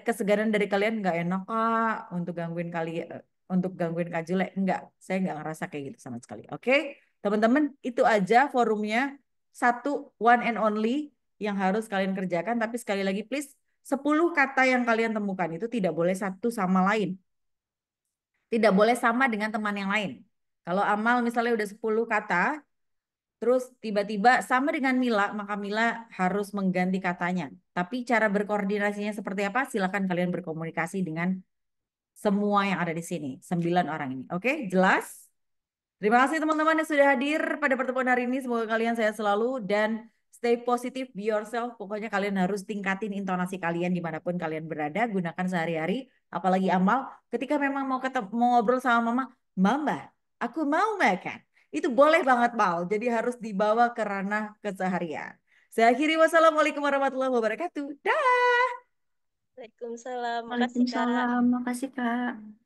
kesegaran dari kalian nggak enak Kak untuk gangguin kalian untuk gangguin Kak Jule. Enggak, saya nggak ngerasa kayak gitu sama sekali. Oke, teman-teman, itu aja forumnya. Satu, one and only yang harus kalian kerjakan. Tapi sekali lagi please, 10 kata yang kalian temukan itu tidak boleh satu sama lain. Tidak boleh sama dengan teman yang lain. Kalau Amal misalnya udah 10 kata, terus tiba-tiba sama dengan Mila, maka Mila harus mengganti katanya. Tapi cara berkoordinasinya seperti apa? Silakan kalian berkomunikasi dengan semua yang ada di sini. 9 orang ini. Oke, jelas? Terima kasih teman-teman yang sudah hadir pada pertemuan hari ini. Semoga kalian sehat selalu dan stay positive, be yourself. Pokoknya kalian harus tingkatin intonasi kalian dimanapun kalian berada. Gunakan sehari-hari. Apalagi Amal, ketika memang mau ngobrol sama Mama, Mama, aku mau makan. Itu boleh banget, Mal. Jadi harus dibawa ke ranah keseharian. Saya akhiri, wassalamualaikum warahmatullahi wabarakatuh. Dah. Waalaikumsalam. Makasih, Kak. Waalaikumsalam, makasih Kak.